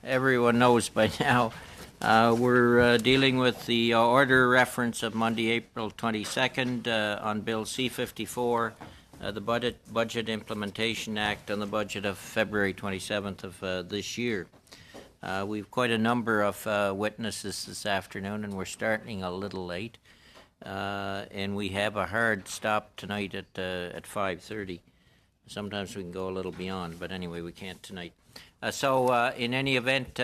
everyone knows by now, we're dealing with the order reference of Monday, April 22nd on Bill C-54, the Budget Implementation Act, and the budget of February 27th of this year. We've quite a number of witnesses this afternoon, and we're starting a little late. And we have a hard stop tonight at 5:30. Sometimes we can go a little beyond, but anyway, we can't tonight. So in any event,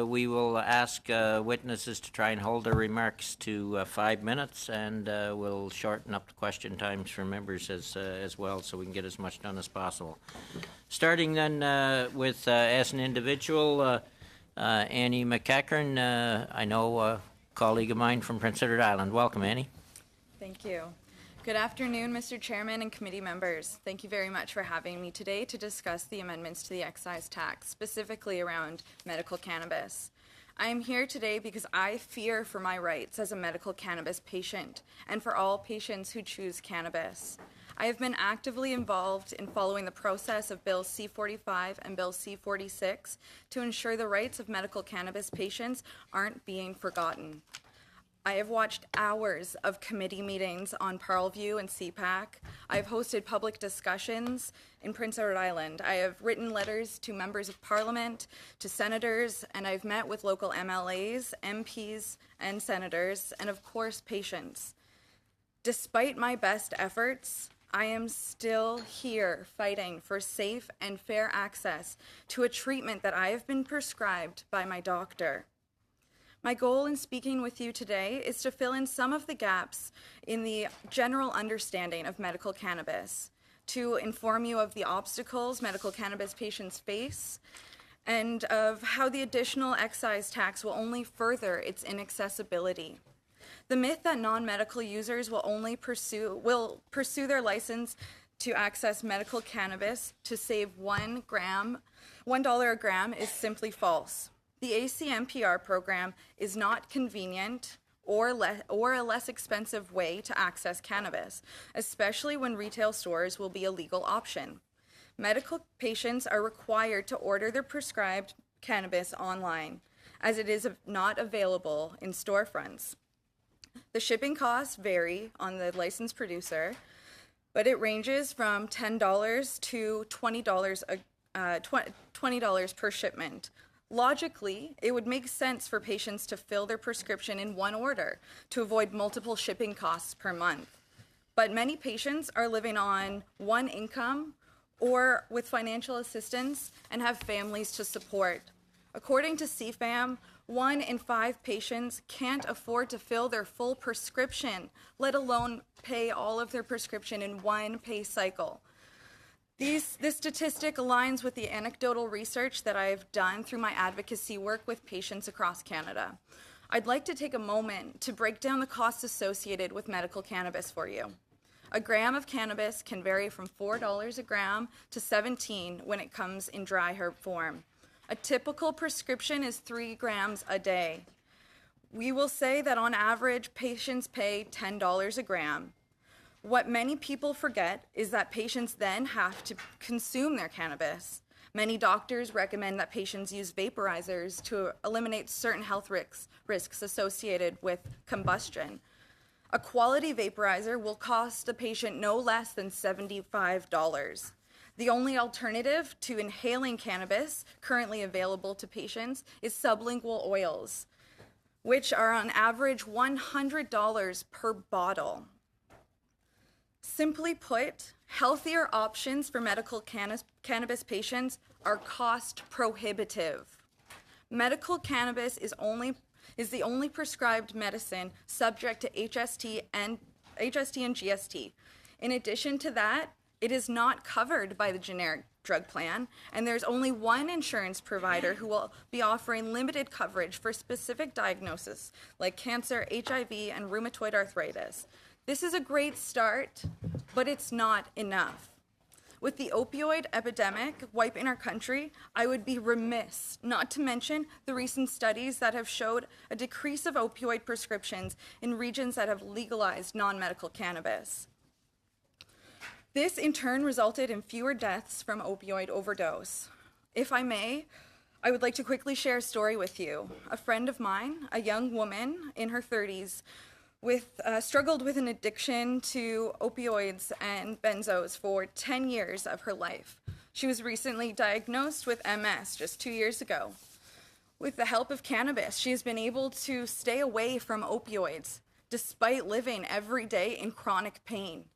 we will ask witnesses to try and hold their remarks to 5 minutes, and we'll shorten up the question times for members as well, so we can get as much done as possible. Starting then with, as an individual, Annie McEachern, I know a colleague of mine from Prince Edward Island. Welcome, Annie. Thank you. Good afternoon, Mr. Chairman and committee members. Thank you very much for having me today to discuss the amendments to the excise tax, specifically around medical cannabis. I am here today because I fear for my rights as a medical cannabis patient and for all patients who choose cannabis. I have been actively involved in following the process of Bill C-45 and Bill C-46 to ensure the rights of medical cannabis patients aren't being forgotten. I have watched hours of committee meetings on Parleview and CPAC. I have hosted public discussions in Prince Edward Island. I have written letters to members of parliament, to senators, and I've met with local MLAs, MPs, and senators, and of course, patients. Despite my best efforts, I am still here fighting for safe and fair access to a treatment that I have been prescribed by my doctor. My goal in speaking with you today is to fill in some of the gaps in the general understanding of medical cannabis, to inform you of the obstacles medical cannabis patients face, and of how the additional excise tax will only further its inaccessibility. The myth that non-medical users will pursue their license to access medical cannabis to save $1 a gram is simply false. The ACMPR program is not convenient or a less expensive way to access cannabis, especially when retail stores will be a legal option. Medical patients are required to order their prescribed cannabis online, as it is not available in storefronts. The shipping costs vary on the licensed producer, but it ranges from $10 to $20 per shipment. Logically, it would make sense for patients to fill their prescription in one order to avoid multiple shipping costs per month. But many patients are living on one income or with financial assistance and have families to support. According to CFAM, 1 in 5 patients can't afford to fill their full prescription, let alone pay all of their prescription in one pay cycle. This statistic aligns with the anecdotal research that I've done through my advocacy work with patients across Canada. I'd like to take a moment to break down the costs associated with medical cannabis for you. A gram of cannabis can vary from $4 a gram to $17 when it comes in dry herb form. A typical prescription is 3 grams a day. We will say that on average, patients pay $10 a gram. What many people forget is that patients then have to consume their cannabis. Many doctors recommend that patients use vaporizers to eliminate certain health risks associated with combustion. A quality vaporizer will cost the patient no less than $75. The only alternative to inhaling cannabis currently available to patients is sublingual oils, which are on average $100 per bottle. Simply put, healthier options for medical cannabis patients are cost prohibitive. Medical cannabis is the only prescribed medicine subject to HST and GST. In addition to that, it is not covered by the generic drug plan, and there's only one insurance provider who will be offering limited coverage for specific diagnoses like cancer, HIV, and rheumatoid arthritis. This is a great start, but it's not enough. With the opioid epidemic wiping our country, I would be remiss not to mention the recent studies that have showed a decrease of opioid prescriptions in regions that have legalized non-medical cannabis. This in turn resulted in fewer deaths from opioid overdose. If I may, I would like to quickly share a story with you. A friend of mine, a young woman in her 30s, struggled with an addiction to opioids and benzos for 10 years of her life. She was recently diagnosed with MS just 2 years ago. With the help of cannabis, she has been able to stay away from opioids despite living every day in chronic pain.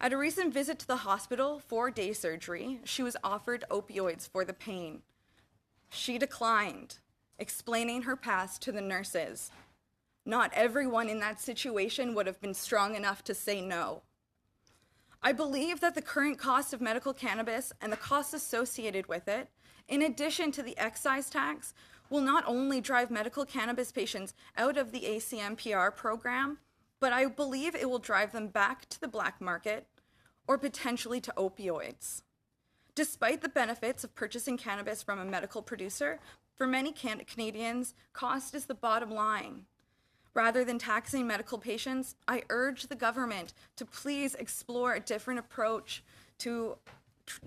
At a recent visit to the hospital for day surgery, she was offered opioids for the pain. She declined, explaining her past to the nurses. Not everyone in that situation would have been strong enough to say no. I believe that the current cost of medical cannabis and the costs associated with it, in addition to the excise tax, will not only drive medical cannabis patients out of the ACMPR program, but I believe it will drive them back to the black market or potentially to opioids. Despite the benefits of purchasing cannabis from a medical producer, for many Canadians, cost is the bottom line. Rather than taxing medical patients, I urge the government to please explore a different approach to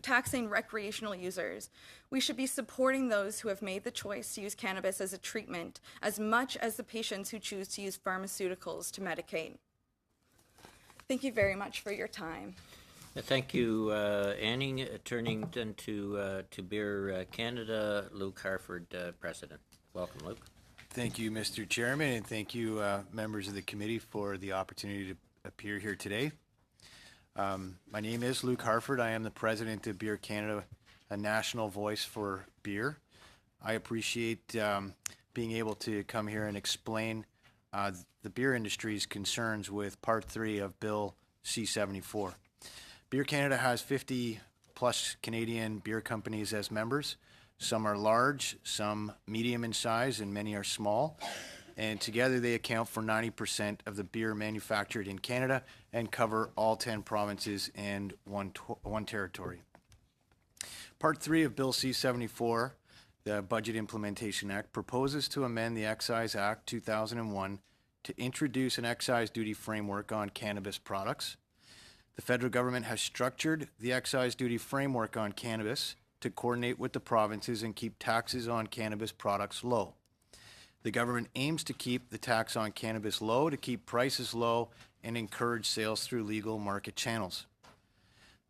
taxing recreational users. We should be supporting those who have made the choice to use cannabis as a treatment as much as the patients who choose to use pharmaceuticals to medicate. Thank you very much for your time. Thank you, Annie. Turning then to Beer Canada, Luke Harford, President. Welcome, Luke. Thank you, Mr. Chairman, and thank you, members of the committee, for the opportunity to appear here today. My name is Luke Harford. I am the president of Beer Canada, a national voice for beer. I appreciate being able to come here and explain the beer industry's concerns with Part 3 of Bill C-74. Beer Canada has 50 plus Canadian beer companies as members. Some are large, some medium in size, and many are small. And together they account for 90% of the beer manufactured in Canada and cover all 10 provinces and one territory. Part 3 of Bill C-74, the Budget Implementation Act, proposes to amend the Excise Act 2001 to introduce an excise duty framework on cannabis products. The federal government has structured the excise duty framework on cannabis to coordinate with the provinces and keep taxes on cannabis products low. The government aims to keep the tax on cannabis low, to keep prices low, and encourage sales through legal market channels.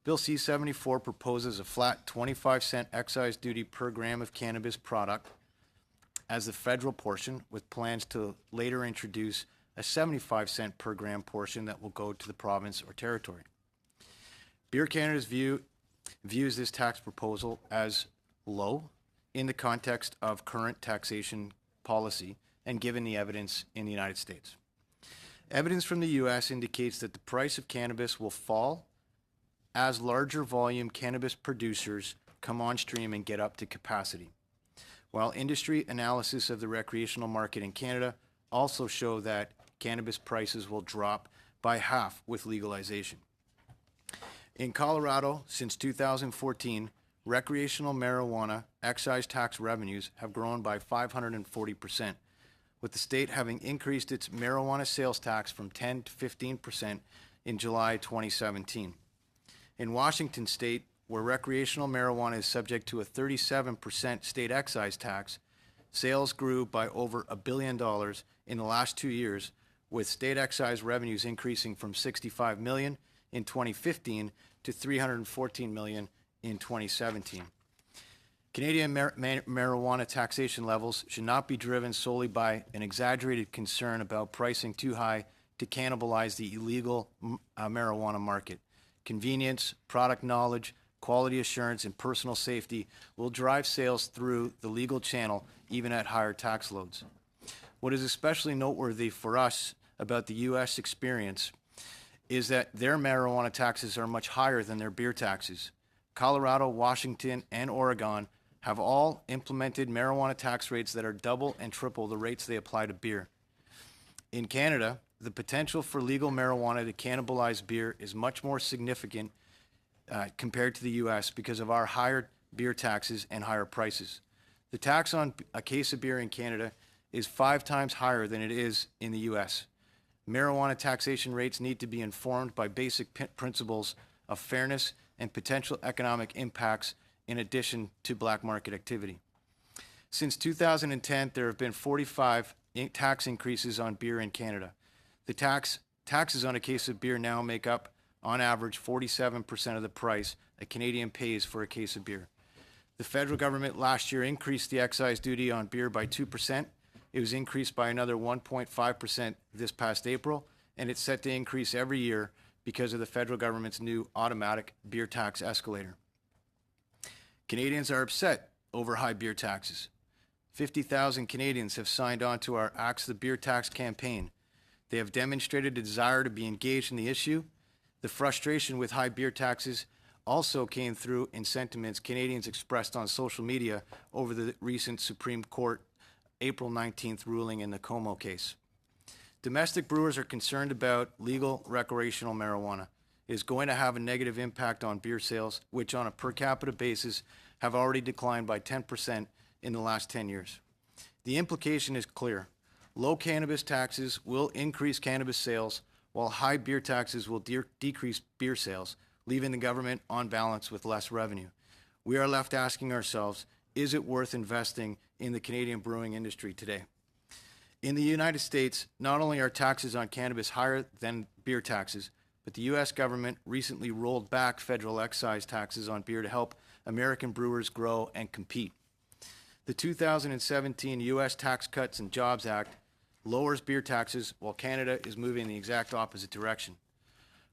Bill C-74 proposes a flat 25-cent excise duty per gram of cannabis product as the federal portion, with plans to later introduce a 75-cent per gram portion that will go to the province or territory. Beer Canada's views this tax proposal as low in the context of current taxation policy and given the evidence in the United States. Evidence from the U.S. indicates that the price of cannabis will fall as larger volume cannabis producers come on stream and get up to capacity, while industry analysis of the recreational market in Canada also show that cannabis prices will drop by half with legalization. In Colorado, since 2014, recreational marijuana excise tax revenues have grown by 540%, with the state having increased its marijuana sales tax from 10 to 15% in July 2017. In Washington state, where recreational marijuana is subject to a 37% state excise tax, sales grew by over $1 billion in the last 2 years, with state excise revenues increasing from $65 million in 2015 to $314 million in 2017. Canadian marijuana taxation levels should not be driven solely by an exaggerated concern about pricing too high to cannibalize the illegal marijuana market. Convenience, product knowledge, quality assurance, and personal safety will drive sales through the legal channel, even at higher tax loads. What is especially noteworthy for us about the U.S. experience is that their marijuana taxes are much higher than their beer taxes. Colorado, Washington, and Oregon have all implemented marijuana tax rates that are double and triple the rates they apply to beer. In Canada, the potential for legal marijuana to cannibalize beer is much more significant compared to the U.S. because of our higher beer taxes and higher prices. The tax on a case of beer in Canada is 5 times higher than it is in the U.S. Marijuana taxation rates need to be informed by basic principles of fairness and potential economic impacts in addition to black market activity. Since 2010, there have been 45 tax increases on beer in Canada. The taxes on a case of beer now make up, on average, 47% of the price a Canadian pays for a case of beer. The federal government last year increased the excise duty on beer by 2%. It was increased by another 1.5% this past April, and it's set to increase every year because of the federal government's new automatic beer tax escalator. Canadians are upset over high beer taxes. 50,000 Canadians have signed on to our Axe the Beer Tax campaign. They have demonstrated a desire to be engaged in the issue. The frustration with high beer taxes also came through in sentiments Canadians expressed on social media over the recent Supreme Court April 19th ruling in the Como case. Domestic brewers are concerned about legal recreational marijuana. It is going to have a negative impact on beer sales, which on a per capita basis have already declined by 10% in the last 10 years. The implication is clear. Low cannabis taxes will increase cannabis sales, while high beer taxes will decrease beer sales, leaving the government on balance with less revenue. We are left asking ourselves, is it worth investing in the Canadian brewing industry today? In the United States, not only are taxes on cannabis higher than beer taxes, but the U.S. government recently rolled back federal excise taxes on beer to help American brewers grow and compete. The 2017 U.S. Tax Cuts and Jobs Act lowers beer taxes, while Canada is moving in the exact opposite direction.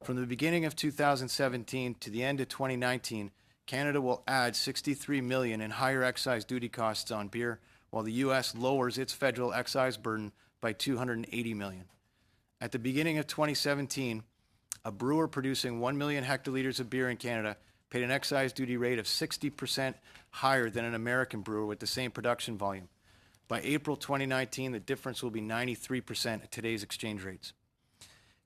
From the beginning of 2017 to the end of 2019, Canada will add $63 million in higher excise duty costs on beer, while the U.S. lowers its federal excise burden by $280 million. At the beginning of 2017, a brewer producing 1 million hectoliters of beer in Canada paid an excise duty rate of 60% higher than an American brewer with the same production volume. By April 2019, the difference will be 93% at today's exchange rates.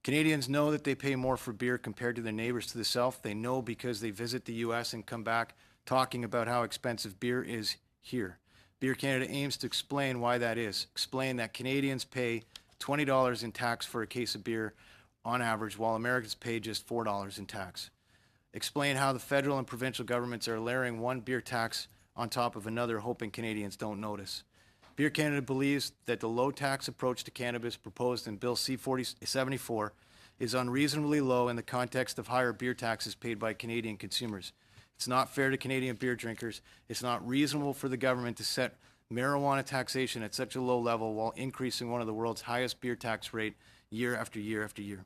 Canadians know that they pay more for beer compared to their neighbors to the south. They know because they visit the U.S. and come back talking about how expensive beer is here. Beer Canada aims to explain why that is. Explain that Canadians pay $20 in tax for a case of beer on average, while Americans pay just $4 in tax. Explain how the federal and provincial governments are layering one beer tax on top of another, hoping Canadians don't notice. Beer Canada believes that the low tax approach to cannabis proposed in Bill C-74 is unreasonably low in the context of higher beer taxes paid by Canadian consumers. It's not fair to Canadian beer drinkers. It's not reasonable for the government to set marijuana taxation at such a low level while increasing one of the world's highest beer tax rate year after year after year.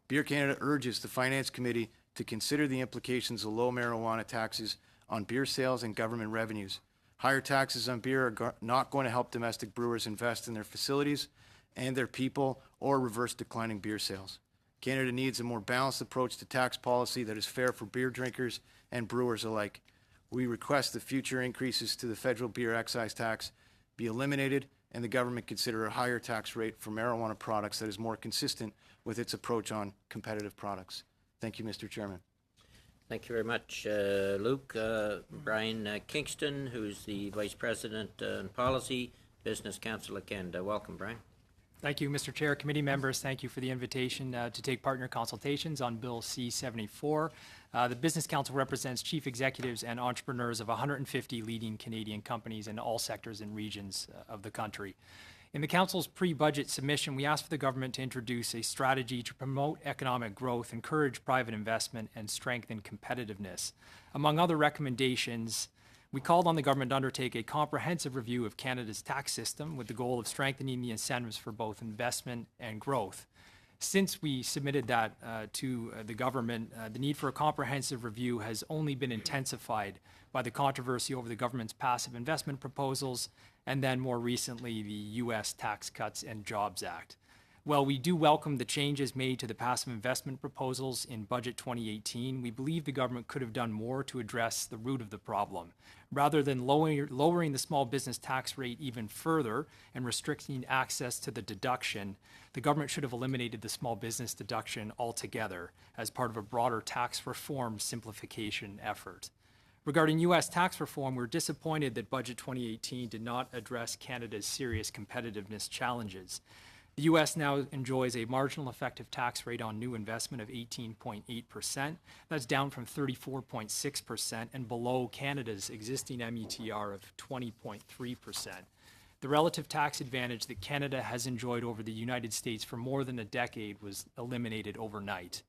Beer Canada urges the Finance Committee to consider the implications of low marijuana taxes on beer sales and government revenues. Higher taxes on beer are not going to help domestic brewers invest in their facilities and their people or reverse declining beer sales. Canada needs a more balanced approach to tax policy that is fair for beer drinkers and brewers alike. We request that future increases to the federal beer excise tax be eliminated and the government consider a higher tax rate for marijuana products that is more consistent with its approach on competitive products. Thank you, Mr. Chairman. Thank you very much, Luke. Brian Kingston, who's the Vice President on Policy, Business Council of Canada. Welcome, Brian. Thank you, Mr. Chair. Committee members, thank you for the invitation to take part in your consultations on Bill C-74. The Business Council represents chief executives and entrepreneurs of 150 leading Canadian companies in all sectors and regions of the country. In the Council's pre-budget submission, we asked for the government to introduce a strategy to promote economic growth, encourage private investment, and strengthen competitiveness. Among other recommendations, we called on the government to undertake a comprehensive review of Canada's tax system with the goal of strengthening the incentives for both investment and growth. Since we submitted that to the government, the need for a comprehensive review has only been intensified by the controversy over the government's passive investment proposals and then more recently the U.S. Tax Cuts and Jobs Act. While we do welcome the changes made to the passive investment proposals in Budget 2018, we believe the government could have done more to address the root of the problem. Rather than lowering the small business tax rate even further and restricting access to the deduction, the government should have eliminated the small business deduction altogether as part of a broader tax reform simplification effort. Regarding U.S. tax reform, we're disappointed that Budget 2018 did not address Canada's serious competitiveness challenges. The U.S. now enjoys a marginal effective tax rate on new investment of 18.8%. That's down from 34.6% and below Canada's existing METR of 20.3%. The relative tax advantage that Canada has enjoyed over the United States for more than a decade was eliminated overnight.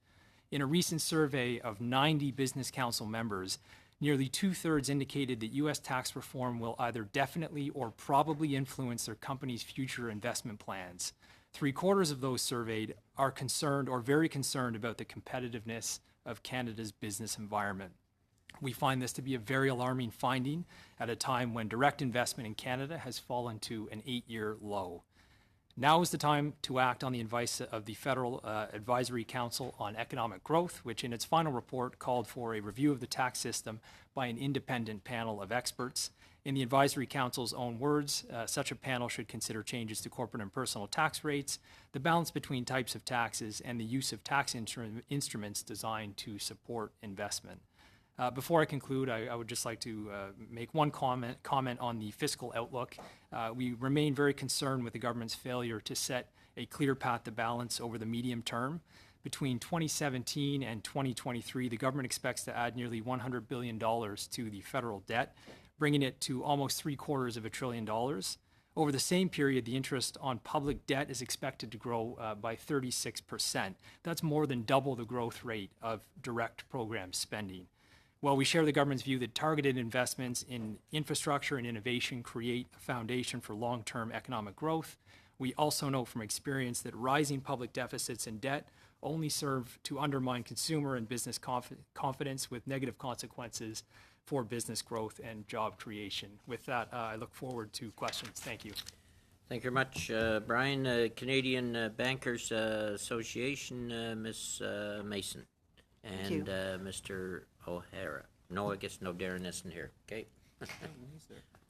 In a recent survey of 90 Business Council members, nearly 2/3 indicated that U.S. tax reform will either definitely or probably influence their company's future investment plans. 3/4 of those surveyed are concerned or very concerned about the competitiveness of Canada's business environment. We find this to be a very alarming finding at a time when direct investment in Canada has fallen to an 8-year low. Now is the time to act on the advice of the Federal Advisory Council on Economic Growth, which in its final report called for a review of the tax system by an independent panel of experts. In the Advisory Council's own words, such a panel should consider changes to corporate and personal tax rates, the balance between types of taxes, and the use of tax instruments designed to support investment. Before I conclude, I would just like to make one comment on the fiscal outlook. We remain very concerned with the government's failure to set a clear path to balance over the medium term. Between 2017 and 2023, the government expects to add nearly $100 billion to the federal debt, bringing it to almost $750 billion. Over the same period, the interest on public debt is expected to grow by 36%. That's more than double the growth rate of direct program spending. While we share the government's view that targeted investments in infrastructure and innovation create a foundation for long-term economic growth, we also know from experience that rising public deficits and debt only serve to undermine consumer and business confidence with negative consequences for business growth and job creation. With that, I look forward to questions. Thank you. Thank you very much, Brian. Canadian Bankers Association, Ms. Mason, and Mr. O'Hara. No, I guess no, Darren isn't here. Okay.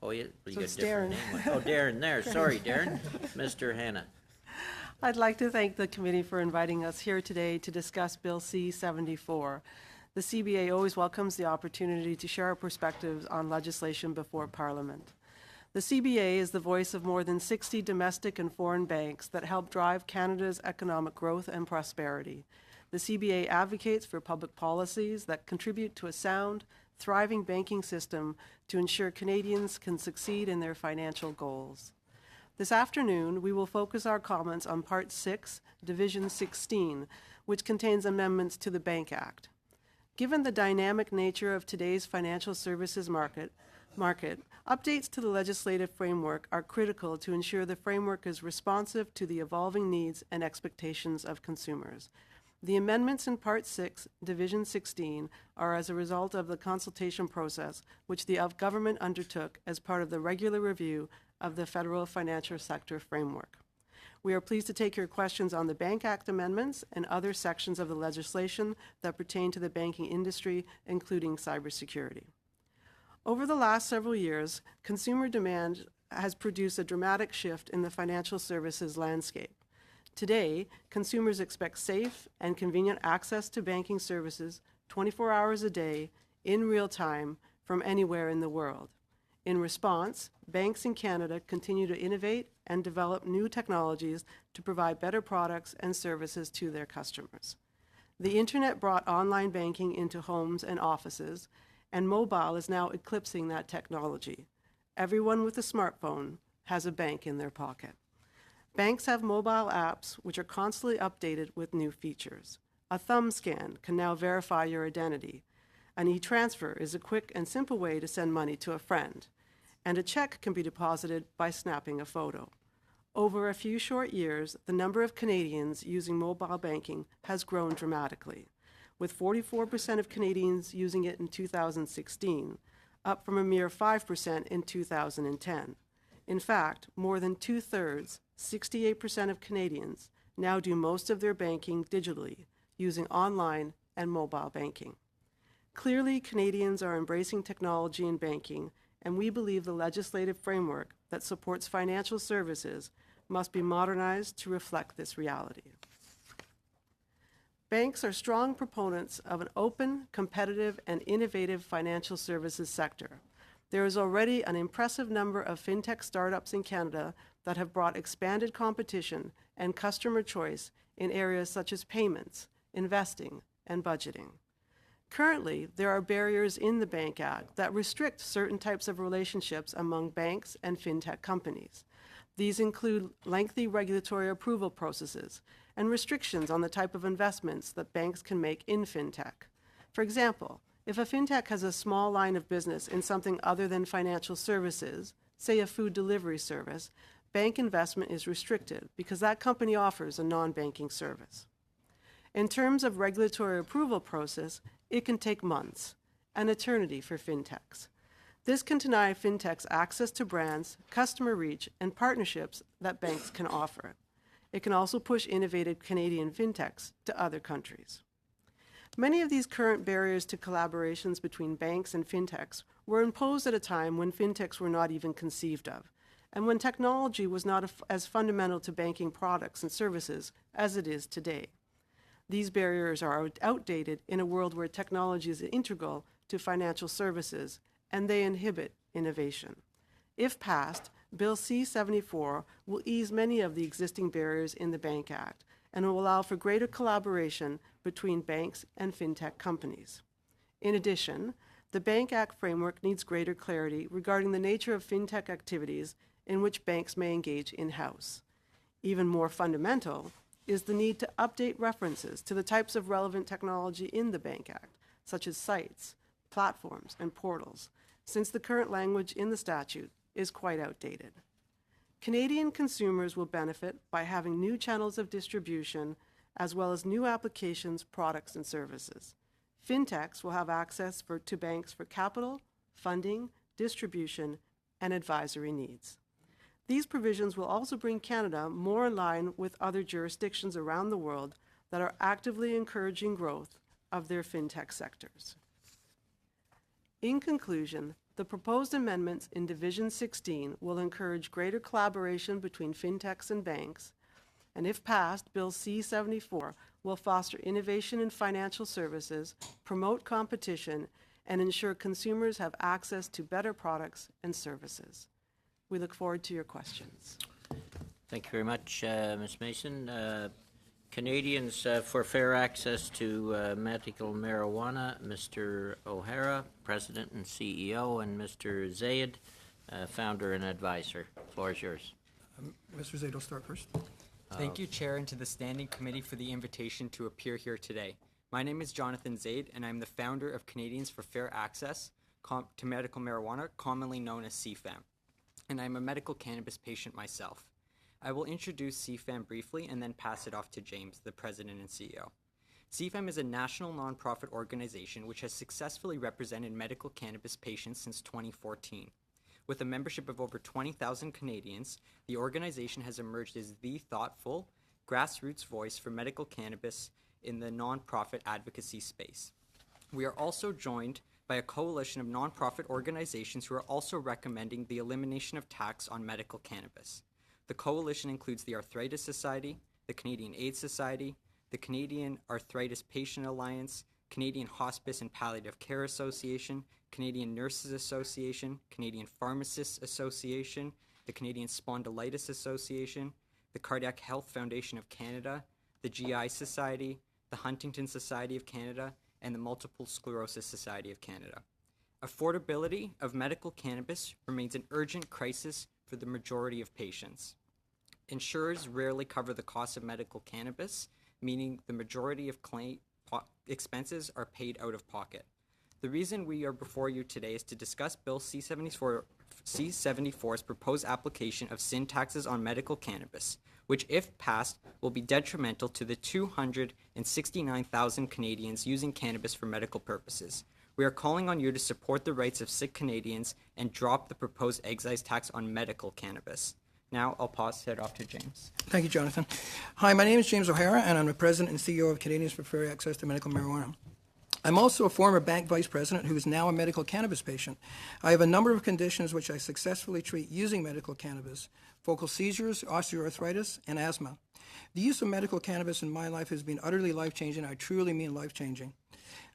Oh, yeah, you got a different name. Oh, Darren there. Sorry, Darren. Mr. Hanna. I'd like to thank the committee for inviting us here today to discuss Bill C-74. The CBA always welcomes the opportunity to share our perspectives on legislation before Parliament. The CBA is the voice of more than 60 domestic and foreign banks that help drive Canada's economic growth and prosperity. The CBA advocates for public policies that contribute to a sound, thriving banking system to ensure Canadians can succeed in their financial goals. This afternoon, we will focus our comments on Part 6, Division 16, which contains amendments to the Bank Act. Given the dynamic nature of today's financial services market, updates to the legislative framework are critical to ensure the framework is responsive to the evolving needs and expectations of consumers. The amendments in Part 6, Division 16, are as a result of the consultation process which the government undertook as part of the regular review of the federal financial sector framework. We are pleased to take your questions on the Bank Act amendments and other sections of the legislation that pertain to the banking industry, including cybersecurity. Over the last several years, consumer demand has produced a dramatic shift in the financial services landscape. Today, consumers expect safe and convenient access to banking services 24 hours a day, in real time, from anywhere in the world. In response, banks in Canada continue to innovate and develop new technologies to provide better products and services to their customers. The Internet brought online banking into homes and offices, and mobile is now eclipsing that technology. Everyone with a smartphone has a bank in their pocket. Banks have mobile apps which are constantly updated with new features. A thumb scan can now verify your identity. An e-transfer is a quick and simple way to send money to a friend. And a check can be deposited by snapping a photo. Over a few short years, the number of Canadians using mobile banking has grown dramatically, with 44% of Canadians using it in 2016, up from a mere 5% in 2010. In fact, more than 2/3, 68% of Canadians, now do most of their banking digitally, using online and mobile banking. Clearly, Canadians are embracing technology in banking, and we believe the legislative framework that supports financial services must be modernized to reflect this reality. Banks are strong proponents of an open, competitive, and innovative financial services sector. There is already an impressive number of fintech startups in Canada that have brought expanded competition and customer choice in areas such as payments, investing, and budgeting. Currently, there are barriers in the Bank Act that restrict certain types of relationships among banks and fintech companies. These include lengthy regulatory approval processes and restrictions on the type of investments that banks can make in fintech. For example, if a fintech has a small line of business in something other than financial services, say a food delivery service, bank investment is restricted because that company offers a non-banking service. In terms of regulatory approval process, it can take months, an eternity for fintechs. This can deny fintechs access to brands, customer reach, and partnerships that banks can offer. It can also push innovative Canadian fintechs to other countries. Many of these current barriers to collaborations between banks and fintechs were imposed at a time when fintechs were not even conceived of, and when technology was not as fundamental to banking products and services as it is today. These barriers are outdated in a world where technology is integral to financial services, and they inhibit innovation. If passed, Bill C-74 will ease many of the existing barriers in the Bank Act and will allow for greater collaboration between banks and fintech companies. In addition, the Bank Act framework needs greater clarity regarding the nature of fintech activities in which banks may engage in-house. Even more fundamental is the need to update references to the types of relevant technology in the Bank Act, such as sites, platforms, and portals, since the current language in the statute is quite outdated. Canadian consumers will benefit by having new channels of distribution, as well as new applications, products, and services. Fintechs will have access to banks for capital, funding, distribution, and advisory needs. These provisions will also bring Canada more in line with other jurisdictions around the world that are actively encouraging growth of their fintech sectors. In conclusion, the proposed amendments in Division 16 will encourage greater collaboration between fintechs and banks, and if passed, Bill C-74 will foster innovation in financial services, promote competition, and ensure consumers have access to better products and services. We look forward to your questions. Thank you very much, Ms. Mason. Canadians for Fair Access to Medical Marijuana, Mr. O'Hara, President and CEO, and Mr. Zayed, Founder and Advisor. The floor is yours. Mr. Zayed will start first. Thank you, Chair, and to the Standing Committee for the invitation to appear here today. My name is Jonathan Zayed, and I'm the founder of Canadians for Fair Access to Medical Marijuana, commonly known as CFAM. And I'm a medical cannabis patient myself. I will introduce CFAM briefly and then pass it off to James, the President and CEO. CFAM is a national nonprofit organization which has successfully represented medical cannabis patients since 2014. With a membership of over 20,000 Canadians, the organization has emerged as the thoughtful, grassroots voice for medical cannabis in the nonprofit advocacy space. We are also joined by a coalition of nonprofit organizations who are also recommending the elimination of tax on medical cannabis. The coalition includes the Arthritis Society, the Canadian AIDS Society, the Canadian Arthritis Patient Alliance, Canadian Hospice and Palliative Care Association, Canadian Nurses Association, Canadian Pharmacists Association, the Canadian Spondylitis Association, the Cardiac Health Foundation of Canada, the GI Society, the Huntington Society of Canada, and the Multiple Sclerosis Society of Canada. Affordability of medical cannabis remains an urgent crisis for the majority of patients. Insurers rarely cover the cost of medical cannabis, meaning the majority of expenses are paid out of pocket. The reason we are before you today is to discuss Bill C-74's proposed application of sin taxes on medical cannabis, which, if passed, will be detrimental to the 269,000 Canadians using cannabis for medical purposes. We are calling on you to support the rights of sick Canadians and drop the proposed excise tax on medical cannabis. Now I'll pass it off to James. Thank you, Jonathan. Hi, my name is James O'Hara, and I'm the President and CEO of Canadians for Fair Access to Medical Marijuana. I'm also a former bank vice president who is now a medical cannabis patient. I have a number of conditions which I successfully treat using medical cannabis: focal seizures, osteoarthritis, and asthma. The use of medical cannabis in my life has been utterly life-changing. I truly mean life-changing.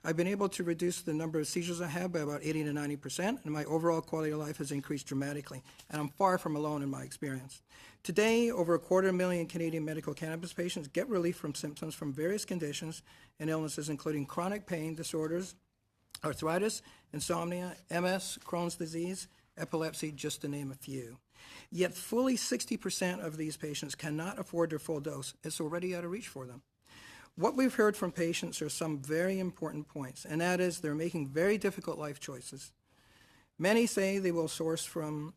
I've been able to reduce the number of seizures I have by about 80 to 90%, and my overall quality of life has increased dramatically, and I'm far from alone in my experience. Today, over 250,000 Canadian medical cannabis patients get relief from symptoms from various conditions and illnesses, including chronic pain disorders, arthritis, insomnia, MS, Crohn's disease, epilepsy, just to name a few. Yet fully 60% of these patients cannot afford their full dose. It's already out of reach for them. What we've heard from patients are some very important points, and that is they're making very difficult life choices. Many say they will source from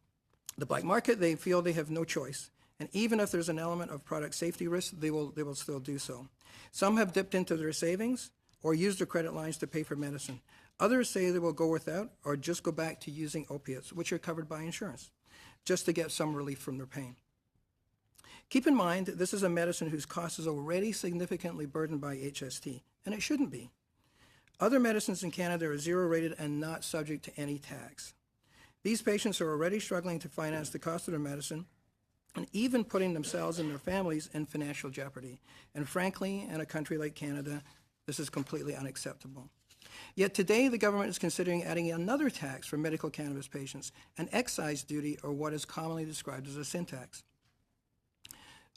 the black market. They feel they have no choice. And even if there's an element of product safety risk, they will still do so. Some have dipped into their savings or used their credit lines to pay for medicine. Others say they will go without or just go back to using opiates, which are covered by insurance, just to get some relief from their pain. Keep in mind that this is a medicine whose cost is already significantly burdened by HST, and it shouldn't be. Other medicines in Canada are zero-rated and not subject to any tax. These patients are already struggling to finance the cost of their medicine and even putting themselves and their families in financial jeopardy. And frankly, in a country like Canada, this is completely unacceptable. Yet today, the government is considering adding another tax for medical cannabis patients, an excise duty, or what is commonly described as a sin tax.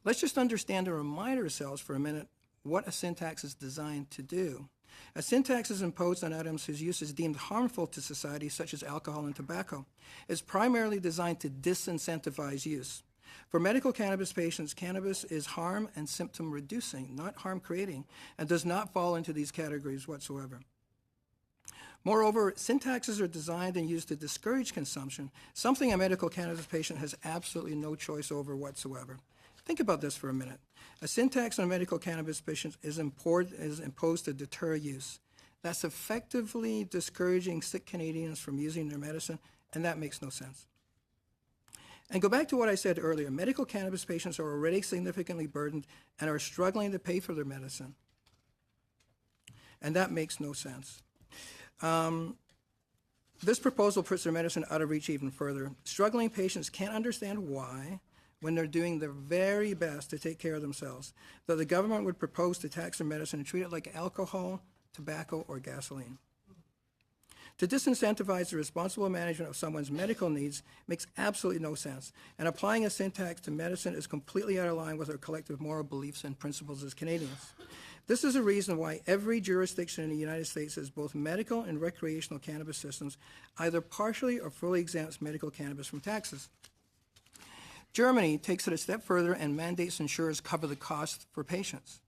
Let's just understand and remind ourselves for a minute what a sin tax is designed to do. A sin tax is imposed on items whose use is deemed harmful to society, such as alcohol and tobacco. It's primarily designed to disincentivize use. For medical cannabis patients, cannabis is harm and symptom reducing, not harm creating, and does not fall into these categories whatsoever. Moreover, sin taxes are designed and used to discourage consumption, something a medical cannabis patient has absolutely no choice over whatsoever. Think about this for a minute. A sin tax on medical cannabis patients is imposed to deter use. That's effectively discouraging sick Canadians from using their medicine, and that makes no sense. And go back to what I said earlier. Medical cannabis patients are already significantly burdened and are struggling to pay for their medicine. And that makes no sense. This proposal puts their medicine out of reach even further. Struggling patients can't understand why, when they're doing their very best to take care of themselves, that the government would propose to tax their medicine and treat it like alcohol, tobacco, or gasoline. To disincentivize the responsible management of someone's medical needs makes absolutely no sense, and applying a sin tax to medicine is completely out of line with our collective moral beliefs and principles as Canadians. This is a reason why every jurisdiction in the United States has both medical and recreational cannabis systems, either partially or fully exempts medical cannabis from taxes. Germany takes it a step further and mandates insurers cover the cost for patients.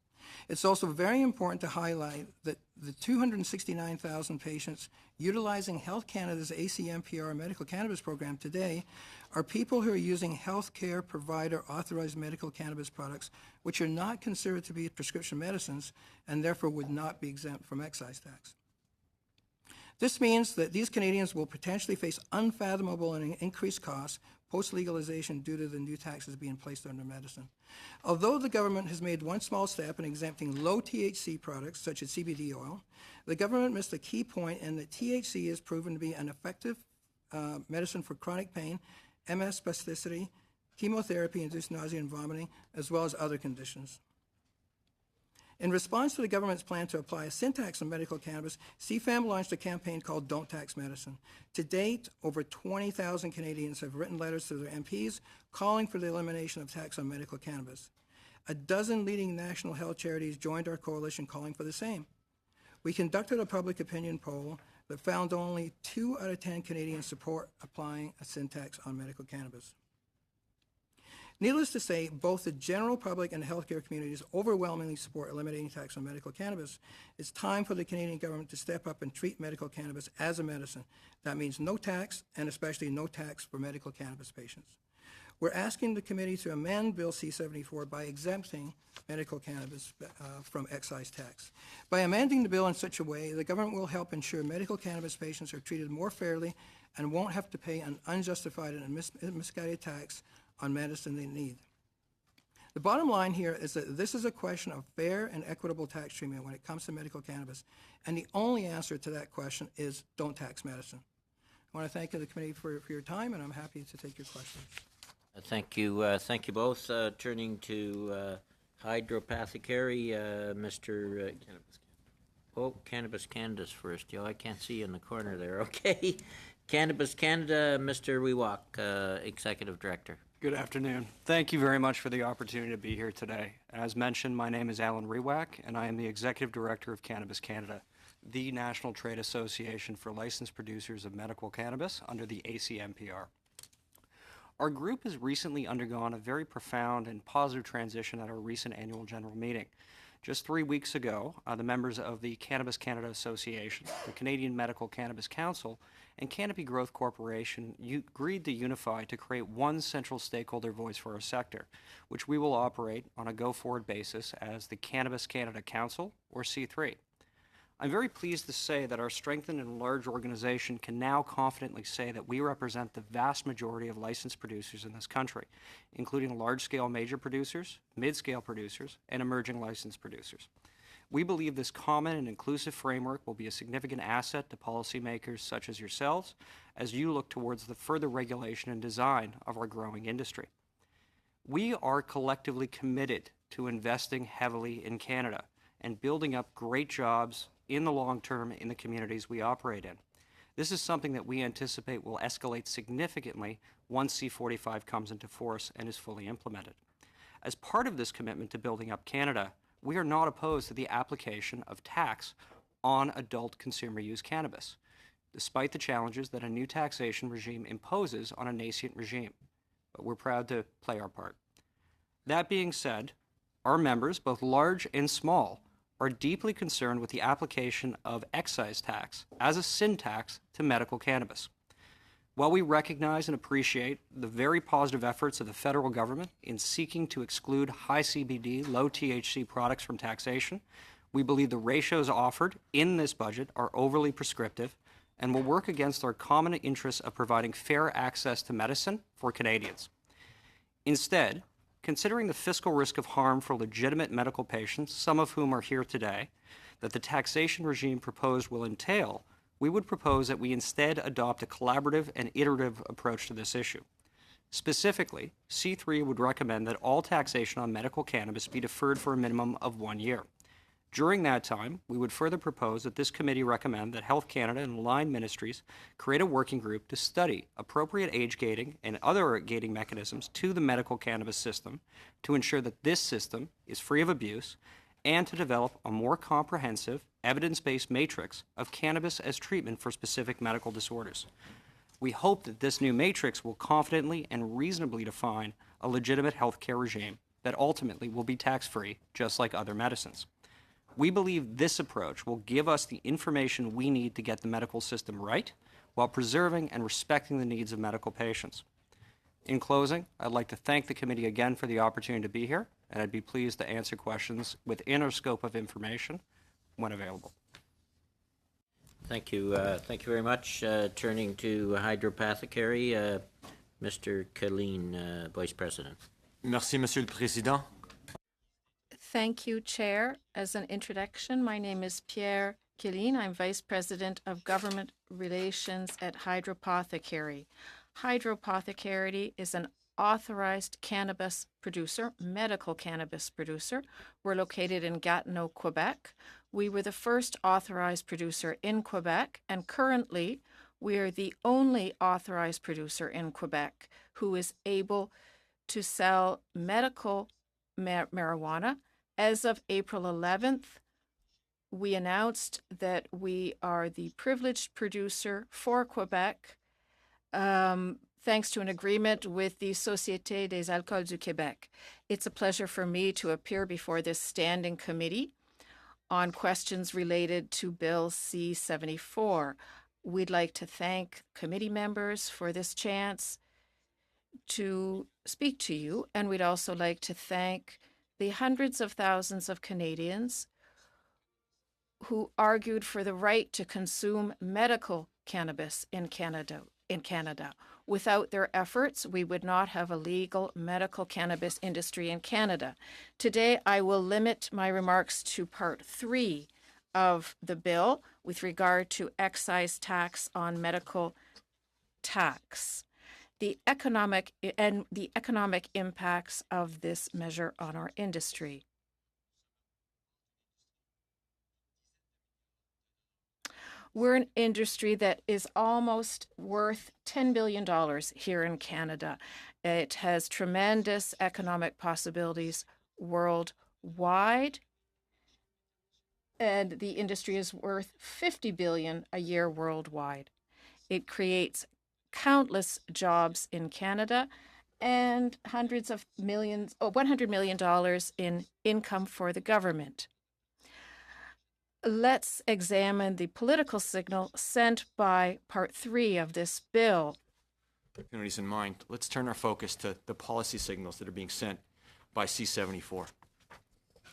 It's also very important to highlight that the 269,000 patients utilizing Health Canada's ACMPR medical cannabis program today are people who are using health care provider authorized medical cannabis products, which are not considered to be prescription medicines and therefore would not be exempt from excise tax. This means that these Canadians will potentially face unfathomable and increased costs post-legalization due to the new taxes being placed on their medicine. Although the government has made one small step in exempting low THC products, such as CBD oil, the government missed a key point in that THC is proven to be an effective medicine for chronic pain, MS spasticity, chemotherapy-induced nausea and vomiting, as well as other conditions. In response to the government's plan to apply a sin tax on medical cannabis, CFAM launched a campaign called Don't Tax Medicine. To date, over 20,000 Canadians have written letters to their MPs calling for the elimination of tax on medical cannabis. A dozen leading national health charities joined our coalition calling for the same. We conducted a public opinion poll that found only 2 out of 10 Canadians support applying a sin tax on medical cannabis. Needless to say, both the general public and the healthcare communities overwhelmingly support eliminating tax on medical cannabis. It's time for the Canadian government to step up and treat medical cannabis as a medicine. That means no tax, and especially no tax for medical cannabis patients. We're asking the committee to amend Bill C-74 by exempting medical cannabis from excise tax. By amending the bill in such a way, the government will help ensure medical cannabis patients are treated more fairly and won't have to pay an unjustified and misguided tax on medicine they need. The bottom line here is that this is a question of fair and equitable tax treatment when it comes to medical cannabis, and the only answer to that question is don't tax medicine. I want to thank the committee for your time, and I'm happy to take your questions. Thank you both. Turning to hydropathicary, Mr. Oh, Cannabis Canada's first. Yo, I can't see you in the corner there. Okay. Cannabis Canada, Mr. Wewak, Executive Director. Good afternoon. Thank you very much for the opportunity to be here today. As mentioned, my name is Alan Rewak, and I am the Executive Director of Cannabis Canada, the National Trade Association for Licensed Producers of Medical Cannabis under the ACMPR. Our group has recently undergone a very profound and positive transition at our recent annual general meeting. Just 3 weeks ago, the members of the Cannabis Canada Association, the Canadian Medical Cannabis Council, and Canopy Growth Corporation agreed to unify to create one central stakeholder voice for our sector, which we will operate on a go-forward basis as the Cannabis Canada Council, or C3. I'm very pleased to say that our strengthened and large organization can now confidently say that we represent the vast majority of licensed producers in this country, including large-scale major producers, mid-scale producers, and emerging licensed producers. We believe this common and inclusive framework will be a significant asset to policymakers such as yourselves as you look towards the further regulation and design of our growing industry. We are collectively committed to investing heavily in Canada and building up great jobs in the long term in the communities we operate in. This is something that we anticipate will escalate significantly once C45 comes into force and is fully implemented. As part of this commitment to building up Canada, we are not opposed to the application of tax on adult consumer use cannabis, despite the challenges that a new taxation regime imposes on a nascent regime. But we're proud to play our part. That being said, our members, both large and small, are deeply concerned with the application of excise tax as a sin tax to medical cannabis. While we recognize and appreciate the very positive efforts of the federal government in seeking to exclude high CBD, low THC products from taxation, we believe the ratios offered in this budget are overly prescriptive and will work against our common interests of providing fair access to medicine for Canadians. Instead, considering the fiscal risk of harm for legitimate medical patients, some of whom are here today, that the taxation regime proposed will entail, we would propose that we instead adopt a collaborative and iterative approach to this issue. Specifically, C3 would recommend that all taxation on medical cannabis be deferred for a minimum of 1 year. During that time, we would further propose that this committee recommend that Health Canada and aligned ministries create a working group to study appropriate age gating and other gating mechanisms to the medical cannabis system to ensure that this system is free of abuse and to develop a more comprehensive, evidence-based matrix of cannabis as treatment for specific medical disorders. We hope that this new matrix will confidently and reasonably define a legitimate healthcare regime that ultimately will be tax-free, just like other medicines. We believe this approach will give us the information we need to get the medical system right while preserving and respecting the needs of medical patients. In closing, I'd like to thank the committee again for the opportunity to be here, and I'd be pleased to answer questions within our scope of information when available. Thank you. Thank you very much. Turning to hydropathicary, Mr. Killeen, Vice President. Merci, Monsieur le Président. Thank you, Chair. As an introduction, my name is Pierre Killeen. I'm Vice President of Government Relations at Hydropathicary. Hydropathicary is an authorized cannabis producer, medical cannabis producer. We're located in Gatineau, Quebec. We were the first authorized producer in Quebec, and currently we are the only authorized producer in Quebec who is able to sell medical marijuana. As of April 11th, we announced that we are the privileged producer for Quebec, thanks to an agreement with the Société des Alcools du Québec. It's a pleasure for me to appear before this standing committee on questions related to Bill C-74. We'd like to thank committee members for this chance to speak to you, and we'd also like to thank the hundreds of thousands of Canadians who argued for the right to consume medical cannabis in Canada. Without their efforts, we would not have a legal medical cannabis industry in Canada. Today, I will limit my remarks to Part 3 of the bill with regard to excise tax on medical tax. The economic impacts of this measure on our industry. We're an industry that is almost worth $10 billion here in Canada. It has tremendous economic possibilities worldwide, and the industry is worth $50 billion a year worldwide. It creates countless jobs in Canada and hundreds of millions, $100 million in income for the government. Let's examine the political signal sent by Part 3 of this bill. Opportunities in mind, let's turn our focus to the policy signals that are being sent by C-74.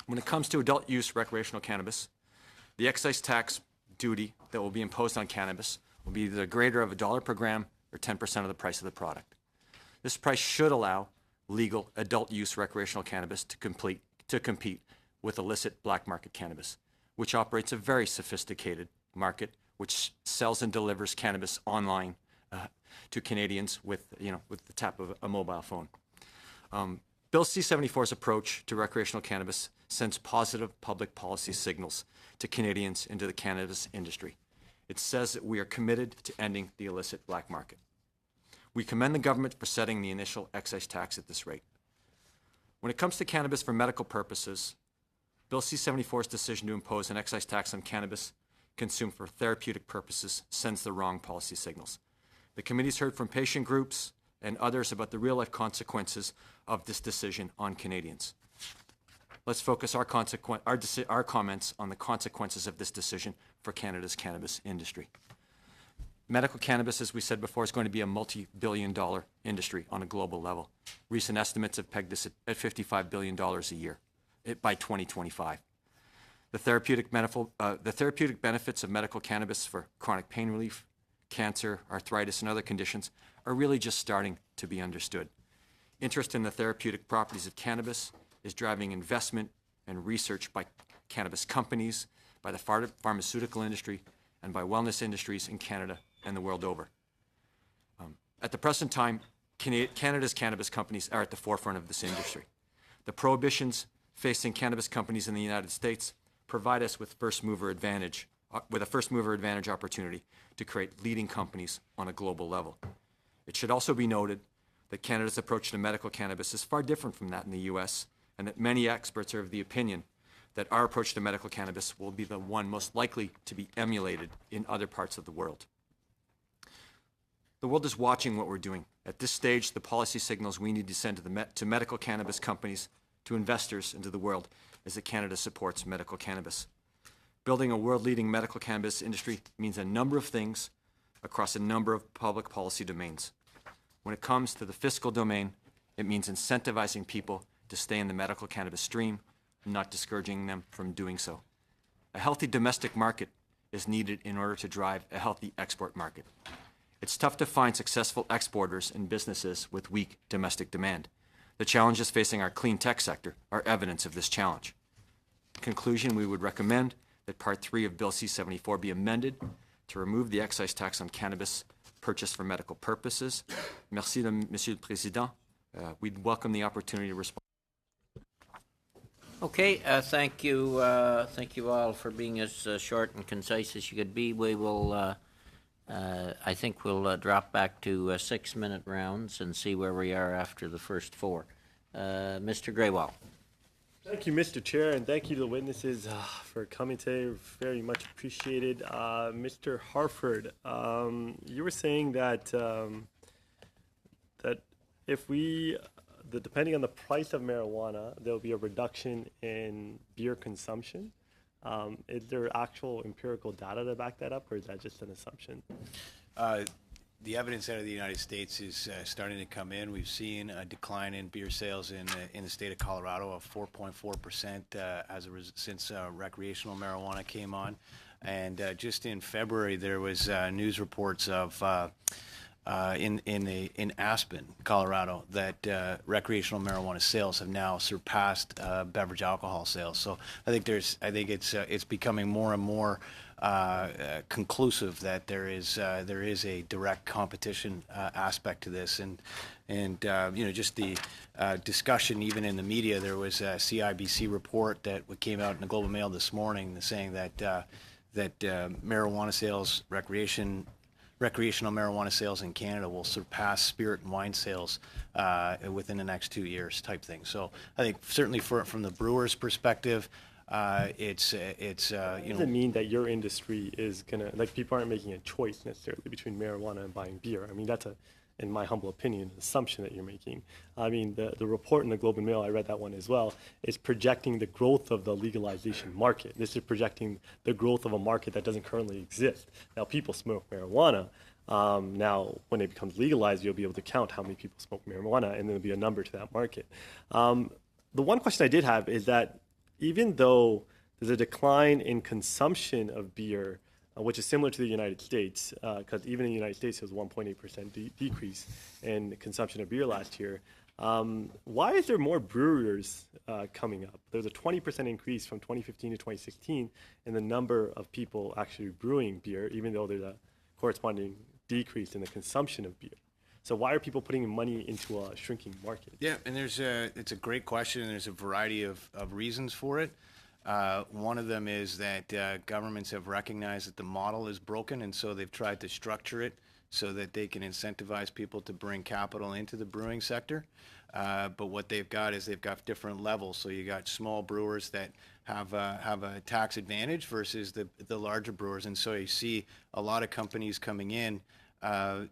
When it comes to adult use recreational cannabis, the excise tax duty that will be imposed on cannabis will be either greater of $1 per gram or 10% of the price of the product. This price should allow legal adult use recreational cannabis to compete with illicit black market cannabis, which operates a very sophisticated market, which sells and delivers cannabis online to Canadians with the tap of a mobile phone. Bill C-74's approach to recreational cannabis sends positive public policy signals to Canadians into the cannabis industry. It says that we are committed to ending the illicit black market. We commend the government for setting the initial excise tax at this rate. When it comes to cannabis for medical purposes, Bill C-74's decision to impose an excise tax on cannabis consumed for therapeutic purposes sends the wrong policy signals. The committee's heard from patient groups and others about the real-life consequences of this decision on Canadians. Let's focus our comments on the consequences of this decision for Canada's cannabis industry. Medical cannabis, as we said before, is going to be a multi-billion-dollar industry on a global level. Recent estimates have pegged this at $55 billion a year by 2025. The therapeutic benefits of medical cannabis for chronic pain relief, cancer, arthritis, and other conditions are really just starting to be understood. Interest in the therapeutic properties of cannabis is driving investment and research by cannabis companies, by the pharmaceutical industry, and by wellness industries in Canada and the world over. At the present time, Canada's cannabis companies are at the forefront of this industry. The prohibitions facing cannabis companies in the United States provide us with a first mover advantage opportunity to create leading companies on a global level. It should also be noted that Canada's approach to medical cannabis is far different from that in the U.S., and that many experts are of the opinion that our approach to medical cannabis will be the one most likely to be emulated in other parts of the world. The world is watching what we're doing. At this stage, the policy signals we need to send to medical cannabis companies, to investors, and to the world is that Canada supports medical cannabis. Building a world-leading medical cannabis industry means a number of things across a number of public policy domains. When it comes to the fiscal domain, it means incentivizing people to stay in the medical cannabis stream and not discouraging them from doing so. A healthy domestic market is needed in order to drive a healthy export market. It's tough to find successful exporters and businesses with weak domestic demand. The challenges facing our clean tech sector are evidence of this challenge. In conclusion, we would recommend that Part 3 of Bill C-74 be amended to remove the excise tax on cannabis purchased for medical purposes. Merci, Monsieur le Président. We'd welcome the opportunity to respond. Okay, thank you all for being as short and concise as you could be. We will, I think we'll drop back to 6-minute rounds and see where we are after the first 4. Mr. Graywall. Thank you, Mr. Chair, and thank you to the witnesses for coming today. Very much appreciated. Mr. Harford, you were saying that that if depending on the price of marijuana, there will be a reduction in beer consumption. Is there actual empirical data to back that up, or is that just an assumption? The evidence out of the United States is starting to come in. We've seen a decline in beer sales in the state of Colorado of 4.4% since recreational marijuana came on, and just in February there was news reports of in Aspen, Colorado, that recreational marijuana sales have now surpassed beverage alcohol sales. So I think it's becoming more and more conclusive that there is a direct competition aspect to this, and just the discussion even in the media. There was a CIBC report that came out in the Globe and Mail this morning saying that that marijuana sales, recreational marijuana sales in Canada will surpass spirit and wine sales within the next 2 years, type thing. So I think certainly from the brewer's perspective, it's Does it mean that your industry is gonna, like, people aren't making a choice necessarily between marijuana and buying beer? I mean, that's in my humble opinion, an assumption that you're making. I mean, the report in the Globe and Mail, I read that one as well, is projecting the growth of the legalization market. This is projecting the growth of a market that doesn't currently exist. Now, people smoke marijuana. Now, when it becomes legalized, you'll be able to count how many people smoke marijuana, and there'll be a number to that market. The one question I did have is that even though there's a decline in consumption of beer, which is similar to the United States, because even in the United States, there was a 1.8% decrease in consumption of beer last year. Why is there more brewers coming up? There's a 20% increase from 2015 to 2016 in the number of people actually brewing beer, even though there's a corresponding decrease in the consumption of beer. So why are people putting money into a shrinking market? Yeah, and it's a great question, and there's a variety of reasons for it. One of them is that governments have recognized that the model is broken, and so they've tried to structure it so that they can incentivize people to bring capital into the brewing sector. But what they've got is they've got different levels. So you got small brewers that have a tax advantage versus the larger brewers, and so you see a lot of companies coming in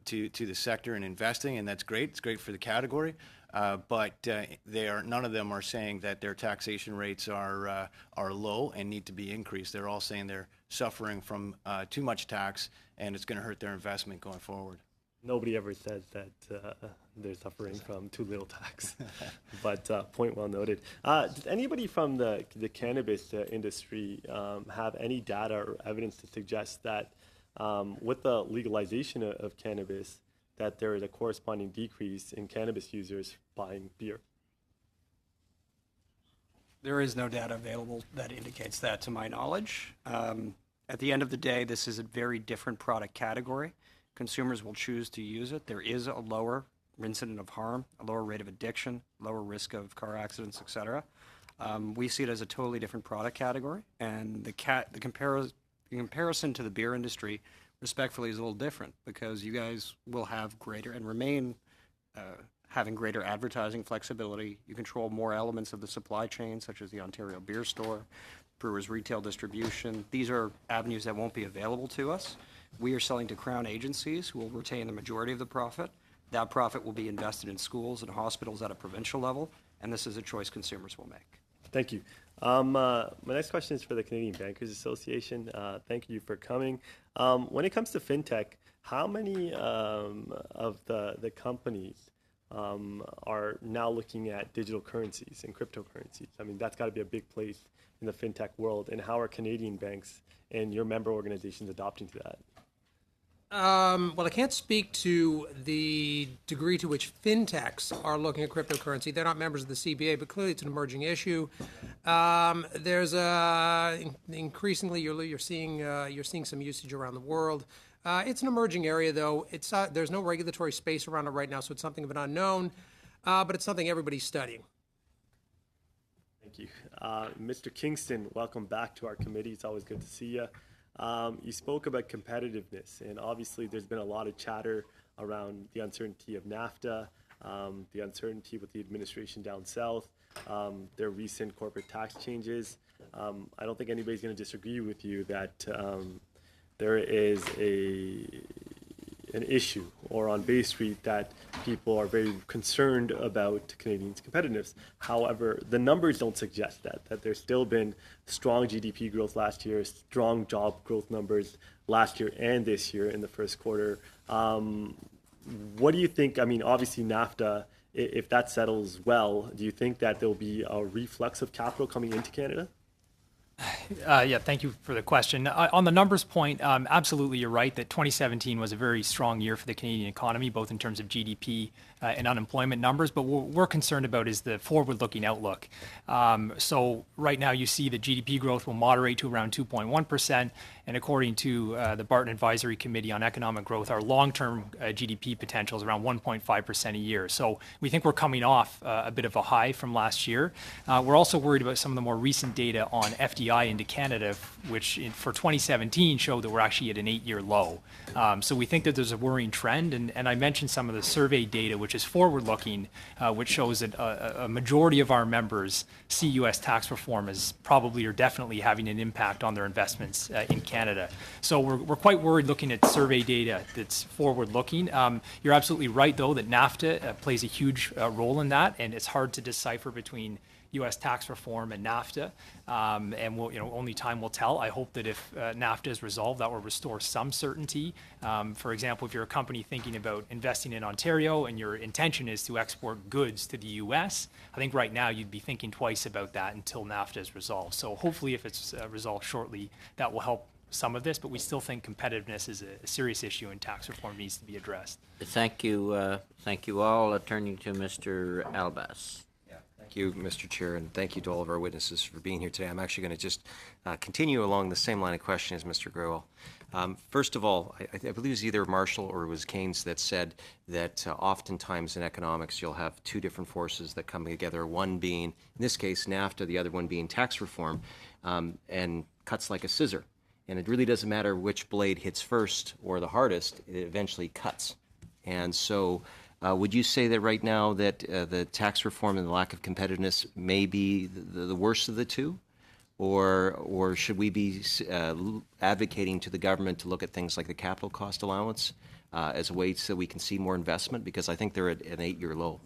to the sector and investing, and that's great. It's great for the category. But none of them are saying that their taxation rates are low and need to be increased. They're all saying they're suffering from too much tax, and it's going to hurt their investment going forward. Nobody ever says that they're suffering from too little tax, but point well noted. Does anybody from the cannabis industry have any data or evidence to suggest that with the legalization of cannabis, that there is a corresponding decrease in cannabis users buying beer? There is no data available that indicates that, to my knowledge. At the end of the day, this is a very different product category. Consumers will choose to use it. There is a lower incident of harm, a lower rate of addiction, lower risk of car accidents, et cetera. We see it as a totally different product category, and the comparison to the beer industry, respectfully, is a little different, because you guys will have greater and remain having greater advertising flexibility. You control more elements of the supply chain, such as the Ontario Beer Store, brewers' retail distribution. These are avenues that won't be available to us. We are selling to Crown agencies who will retain the majority of the profit. That profit will be invested in schools and hospitals at a provincial level, and this is a choice consumers will make. Thank you. My next question is for the Canadian Bankers Association. Thank you for coming. When it comes to fintech, how many of the companies are now looking at digital currencies and cryptocurrencies? I mean, that's got to be a big place in the fintech world. And how are Canadian banks and your member organizations adopting to that? Well, I can't speak to the degree to which fintechs are looking at cryptocurrency. They're not members of the CBA, but clearly it's an emerging issue. There's increasingly you're seeing some usage around the world. It's an emerging area, though. There's no regulatory space around it right now, so it's something of an unknown. But it's something everybody's studying. Thank you, Mr. Kingston. Welcome back to our committee. It's always good to see you. You spoke about competitiveness, and obviously there's been a lot of chatter around the uncertainty of NAFTA, the uncertainty with the administration down south, their recent corporate tax changes. I don't think anybody's going to disagree with you that there is an issue, or on Bay Street, that people are very concerned about Canadians' competitiveness. However, the numbers don't suggest that there's still been strong GDP growth last year, strong job growth numbers last year and this year in the first quarter. What do you think? I mean, obviously NAFTA, if that settles well, do you think that there'll be a reflux of capital coming into Canada? Yeah, thank you for the question. On the numbers point, absolutely, you're right that 2017 was a very strong year for the Canadian economy, both in terms of GDP and unemployment numbers. But what we're concerned about is the forward-looking outlook. So right now you see that GDP growth will moderate to around 2.1%. And according to the Barton Advisory Committee on Economic Growth, our long-term GDP potential is around 1.5% a year. So we think we're coming off a bit of a high from last year. We're also worried about some of the more recent data on FDI into Canada, for 2017 showed that we're actually at an 8-year low. So we think that there's a worrying trend, and I mentioned some of the survey data, which is forward-looking, which shows that a majority of our members see U.S. tax reform as probably or definitely having an impact on their investments in Canada. So we're quite worried looking at survey data that's forward-looking. You're absolutely right, though, that NAFTA plays a huge role in that, and it's hard to decipher between U.S. tax reform and NAFTA, and only time will tell. I hope that if NAFTA is resolved, that will restore some certainty. For example, if you're a company thinking about investing in Ontario and your intention is to export goods to the U.S., I think right now you'd be thinking twice about that until NAFTA is resolved. So hopefully, if it's resolved shortly, that will help some of this, but we still think competitiveness is a serious issue and tax reform needs to be addressed. Thank you all. Turning to Mr. Albas. Thank you, Mr. Chair, and thank you to all of our witnesses for being here today. I'm actually going to just continue along the same line of question as Mr. Grewal. First of all, I believe it was either Marshall or it was Keynes that said that oftentimes in economics you'll have two different forces that come together, one being, in this case, NAFTA, the other one being tax reform, and cuts like a scissor. And it really doesn't matter which blade hits first or the hardest, it eventually cuts. And so would you say that right now that the tax reform and the lack of competitiveness may be the worst of the two? Or should we be advocating to the government to look at things like the capital cost allowance as a way so we can see more investment? Because I think they're at an 8-year low.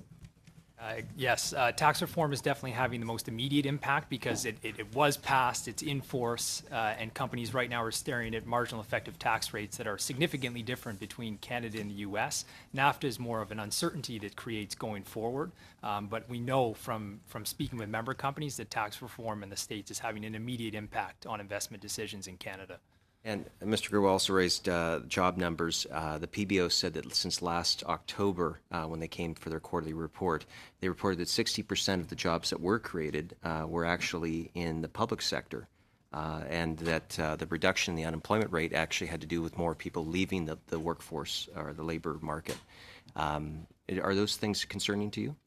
Yes, tax reform is definitely having the most immediate impact because it was passed, it's in force, and companies right now are staring at marginal effective tax rates that are significantly different between Canada and the U.S. NAFTA is more of an uncertainty that creates going forward, but we know from speaking with member companies that tax reform in the States is having an immediate impact on investment decisions in Canada. And Mr. Grewal also raised job numbers. The PBO said that since last October, when they came for their quarterly report, they reported that 60% of the jobs that were created were actually in the public sector, and that the reduction in the unemployment rate actually had to do with more people leaving the workforce or the labor market. Are those things concerning to you?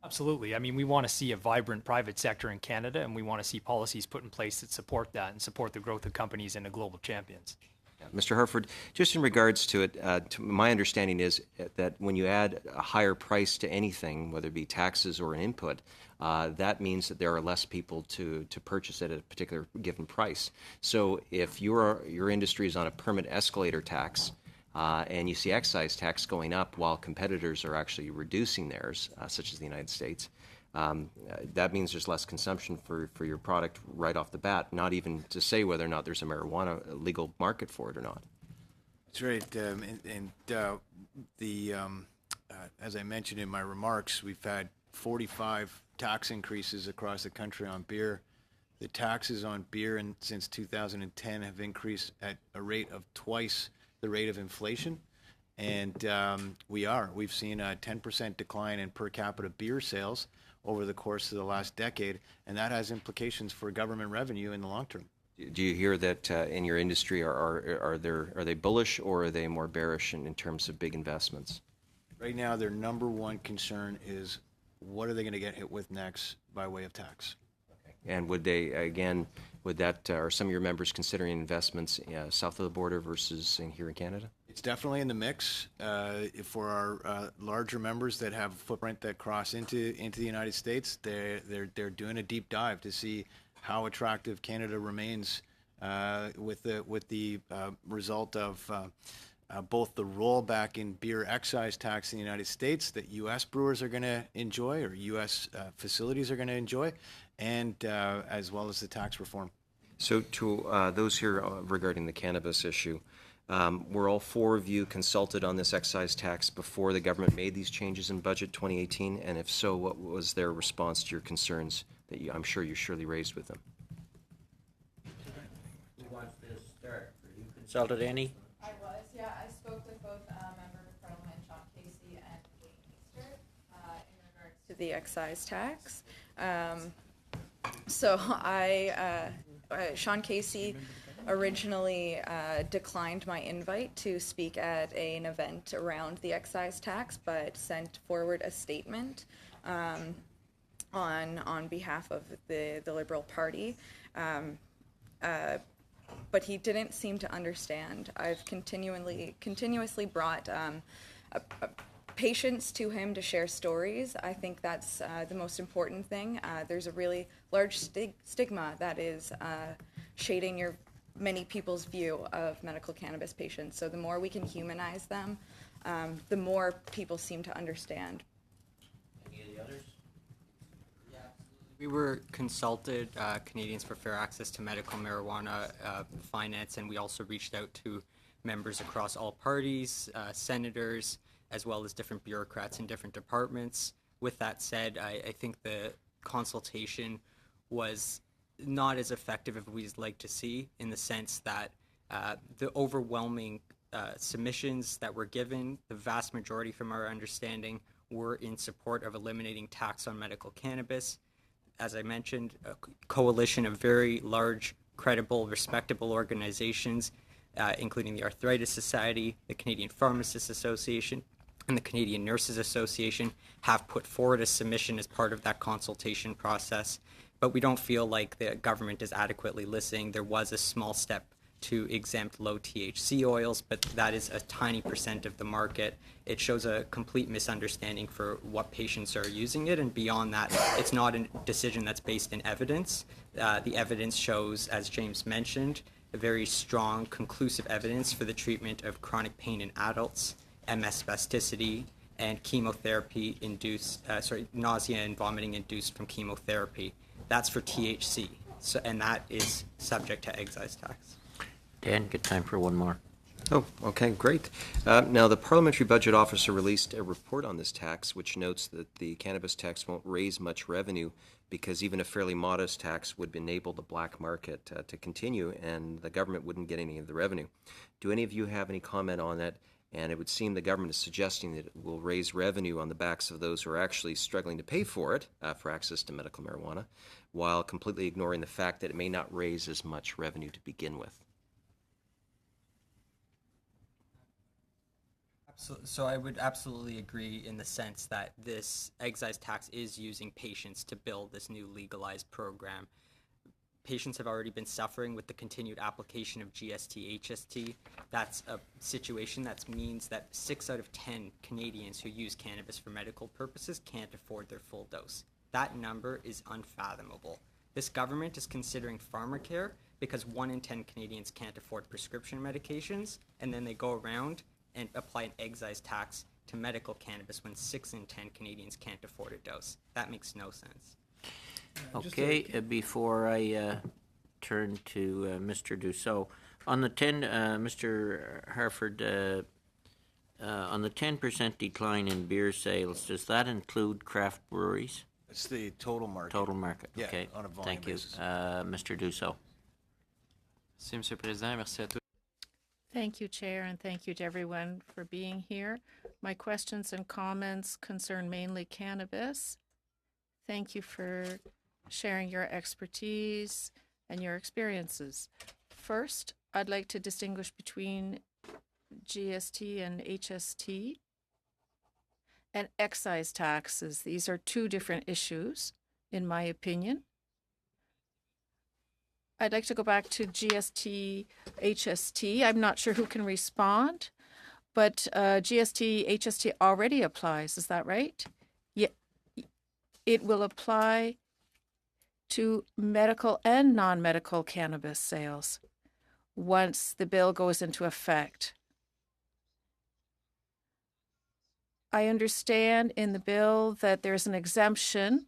Absolutely. I mean, we want to see a vibrant private sector in Canada, and we want to see policies put in place that support that and support the growth of companies into global champions. Yeah. Mr. Harford, just in regards to it, my understanding is that when you add a higher price to anything, whether it be taxes or an input, that means that there are less people to purchase at a particular given price. So if your industry is on a permanent escalator tax, and you see excise tax going up while competitors are actually reducing theirs, such as the United States, that means there's less consumption for your product right off the bat, not even to say whether or not there's a marijuana legal market for it or not. That's right. As I mentioned in my remarks, we've had 45 tax increases across the country on beer. The taxes on beer since 2010 have increased at a rate of twice the rate of inflation, and we've seen a 10% decline in per capita beer sales over the course of the last decade, and that has implications for government revenue in the long term. Do you hear that in your industry are they bullish or are they more bearish in terms of big investments? Right now, their number one concern is what are they going to get hit with next by way of tax? And are some of your members considering investments south of the border versus here in Canada? It's definitely in the mix. For our larger members that have a footprint that cross into the United States, they're doing a deep dive to see how attractive Canada remains with the result of both the rollback in beer excise tax in the United States that U.S. brewers are going to enjoy or U.S. facilities are going to enjoy, and as well as the tax reform. So to those here regarding the cannabis issue, were all four of you consulted on this excise tax before the government made these changes in budget 2018? And if so, what was their response to your concerns that I'm sure you surely raised with them? Who wants to start? Were you consulted any? I was, yeah. I spoke with both Member of Parliament Sean Casey and Kate Easter in regards to the excise tax. Sean Casey originally declined my invite to speak at an event around the excise tax, but sent forward a statement on behalf of the Liberal Party. but he didn't seem to understand. I've continuously brought patients to him to share stories. I think that's the most important thing. There's a really large stigma that is shading many people's view of medical cannabis patients. So the more we can humanize them, the more people seem to understand. Any of the others? We were consulted, Canadians for Fair Access to Medical Marijuana Finance, and we also reached out to members across all parties, senators, as well as different bureaucrats in different departments. With that said, I think the consultation was not as effective as we'd like to see, in the sense that the overwhelming submissions that were given, the vast majority from our understanding, were in support of eliminating tax on medical cannabis. As I mentioned, a coalition of very large, credible, respectable organizations, including the Arthritis Society, the Canadian Pharmacists Association, and the Canadian Nurses Association, have put forward a submission as part of that consultation process. But we don't feel like the government is adequately listening. There was a small step to exempt low THC oils, but that is a tiny % of the market. It shows a complete misunderstanding for what patients are using it, and beyond that, it's not a decision that's based in evidence. The evidence shows, as James mentioned, a very strong, conclusive evidence for the treatment of chronic pain in adults, MS spasticity, and nausea and vomiting induced from chemotherapy. That's for THC, and that is subject to excise tax. Dan, good time for one more. Oh, okay, great. Now, the Parliamentary Budget Officer released a report on this tax, which notes that the cannabis tax won't raise much revenue because even a fairly modest tax would enable the black market to continue, and the government wouldn't get any of the revenue. Do any of you have any comment on that? And it would seem the government is suggesting that it will raise revenue on the backs of those who are actually struggling to pay for it, for access to medical marijuana, while completely ignoring the fact that it may not raise as much revenue to begin with. So I would absolutely agree in the sense that this excise tax is using patients to build this new legalized program. Patients have already been suffering with the continued application of GST, HST. That's a situation that means that 6 out of 10 Canadians who use cannabis for medical purposes can't afford their full dose. That number is unfathomable. This government is considering pharmacare because 1 in 10 Canadians can't afford prescription medications, and then they go around and apply an excise tax to medical cannabis when 6 in 10 Canadians can't afford a dose. That makes no sense. Okay, before I turn to Mr. Dussault, on the Mr. Harford, on the 10% decline in beer sales, does that include craft breweries? It's the total market. Total market, Yeah, okay. on a volume Thank you. basis. Mr. Dussault. Merci, Monsieur le Président. Merci à tous. Thank you, Chair, and thank you to everyone for being here. My questions and comments concern mainly cannabis. Thank you for sharing your expertise and your experiences. First, I'd like to distinguish between GST and HST and excise taxes. These are two different issues, in my opinion. I'd like to go back to GST, HST. I'm not sure who can respond, but GST, HST already applies. Is that right? Yeah, it will apply to medical and non-medical cannabis sales once the bill goes into effect. I understand in the bill that there's an exemption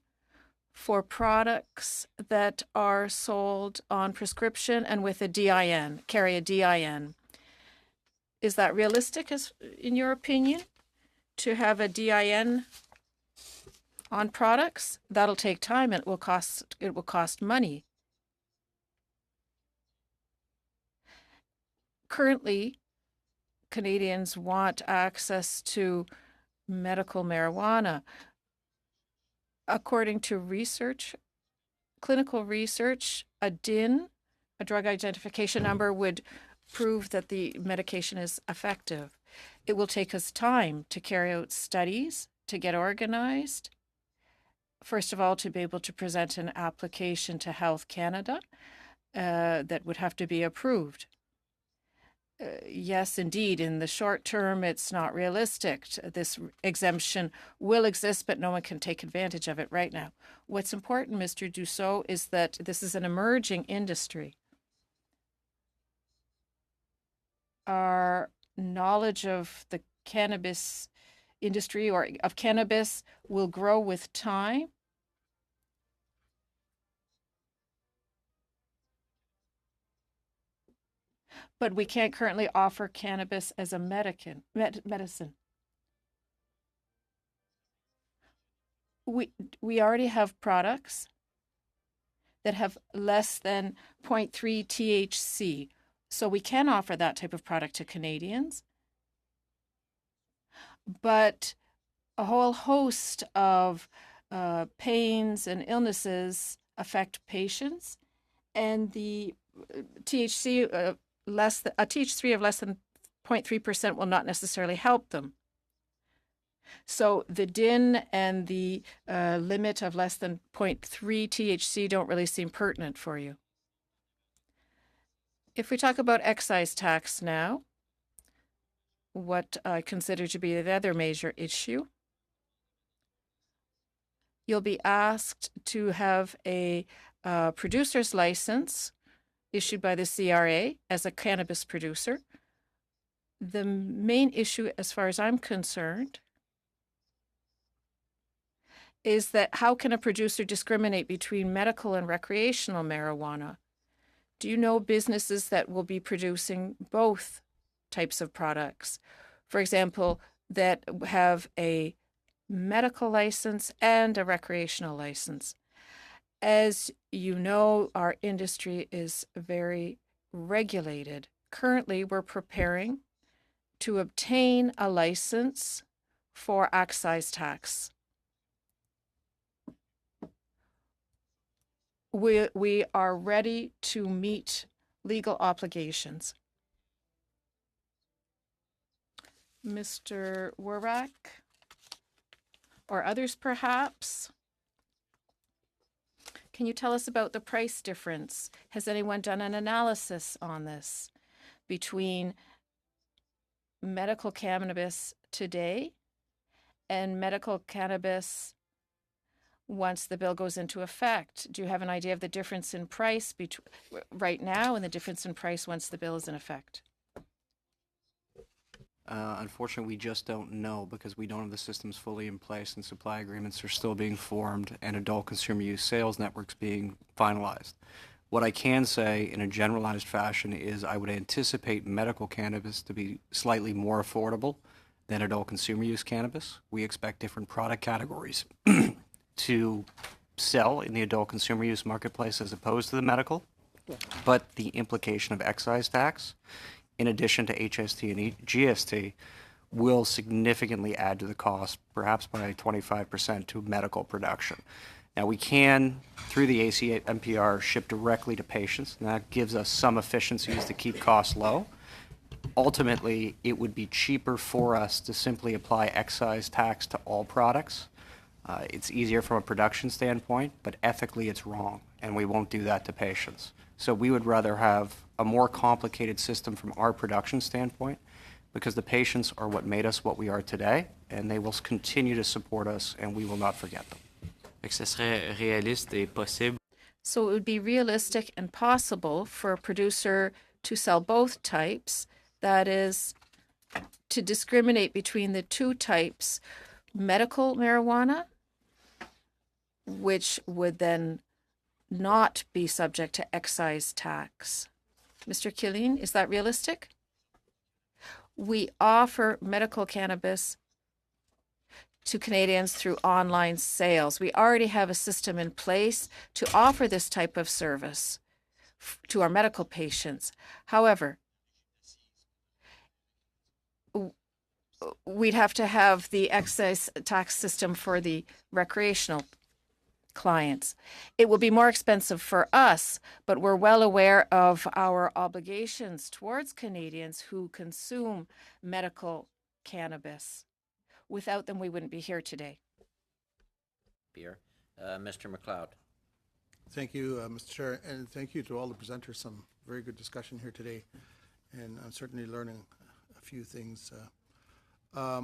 for products that are sold on prescription and with a DIN, carry a DIN. Is that realistic, in your opinion, to have a DIN on products? That'll take time and it will cost money. Currently, Canadians want access to medical marijuana. According to research, clinical research, a DIN, a drug identification number, would prove that the medication is effective. It will take us time to carry out studies, to get organized. First of all, to be able to present an application to Health Canada, that would have to be approved. Yes, indeed, in the short term, it's not realistic. This exemption will exist, but no one can take advantage of it right now. What's important, Mr. Dussault, is that this is an emerging industry. Our knowledge of the cannabis industry or of cannabis will grow with time. But we can't currently offer cannabis as a medicine. We already have products that have less than 0.3 THC. So we can offer that type of product to Canadians. But a whole host of pains and illnesses affect patients, and the THC a THC of less than 0.3% will not necessarily help them. So the DIN and the limit of less than 0.3 THC don't really seem pertinent for you. If we talk about excise tax now, what I consider to be the other major issue, you'll be asked to have a producer's license issued by the CRA as a cannabis producer. The main issue, as far as I'm concerned, is that how can a producer discriminate between medical and recreational marijuana? Do you know businesses that will be producing both types of products? For example, that have a medical license and a recreational license. As you know, our industry is very regulated. Currently, we're preparing to obtain a license for excise tax. We are ready to meet legal obligations. Mr. Warrack, or others perhaps? Can you tell us about the price difference? Has anyone done an analysis on this between medical cannabis today and medical cannabis once the bill goes into effect? Do you have an idea of the difference in price right now and the difference in price once the bill is in effect? Unfortunately, we just don't know because we don't have the systems fully in place and supply agreements are still being formed and adult consumer use sales networks being finalized. What I can say in a generalized fashion is I would anticipate medical cannabis to be slightly more affordable than adult consumer use cannabis. We expect different product categories to sell in the adult consumer use marketplace as opposed to the medical. But the implication of excise tax, in addition to HST and GST, will significantly add to the cost, perhaps by 25% to medical production. Now, we can, through the ACMPR, ship directly to patients, and that gives us some efficiencies to keep costs low. Ultimately, it would be cheaper for us to simply apply excise tax to all products. It's easier from a production standpoint, but ethically it's wrong, and we won't do that to patients. So we would rather have a more complicated system from our production standpoint, because the patients are what made us what we are today, and they will continue to support us, and we will not forget them. Ce serait réaliste et possible. So it would be realistic and possible for a producer to sell both types, that is, to discriminate between the two types, medical marijuana, which would then not be subject to excise tax. Mr. Killeen, is that realistic? We offer medical cannabis to Canadians through online sales. We already have a system in place to offer this type of service to our medical patients. However, we'd have to have the excise tax system for the recreational clients. It will be more expensive for us, but we're well aware of our obligations towards Canadians who consume medical cannabis. Without them, we wouldn't be here today. Pierre. Mr. McLeod. Thank you, Mr. Chair, and thank you to all the presenters. Some very good discussion here today, and I'm certainly learning a few things. I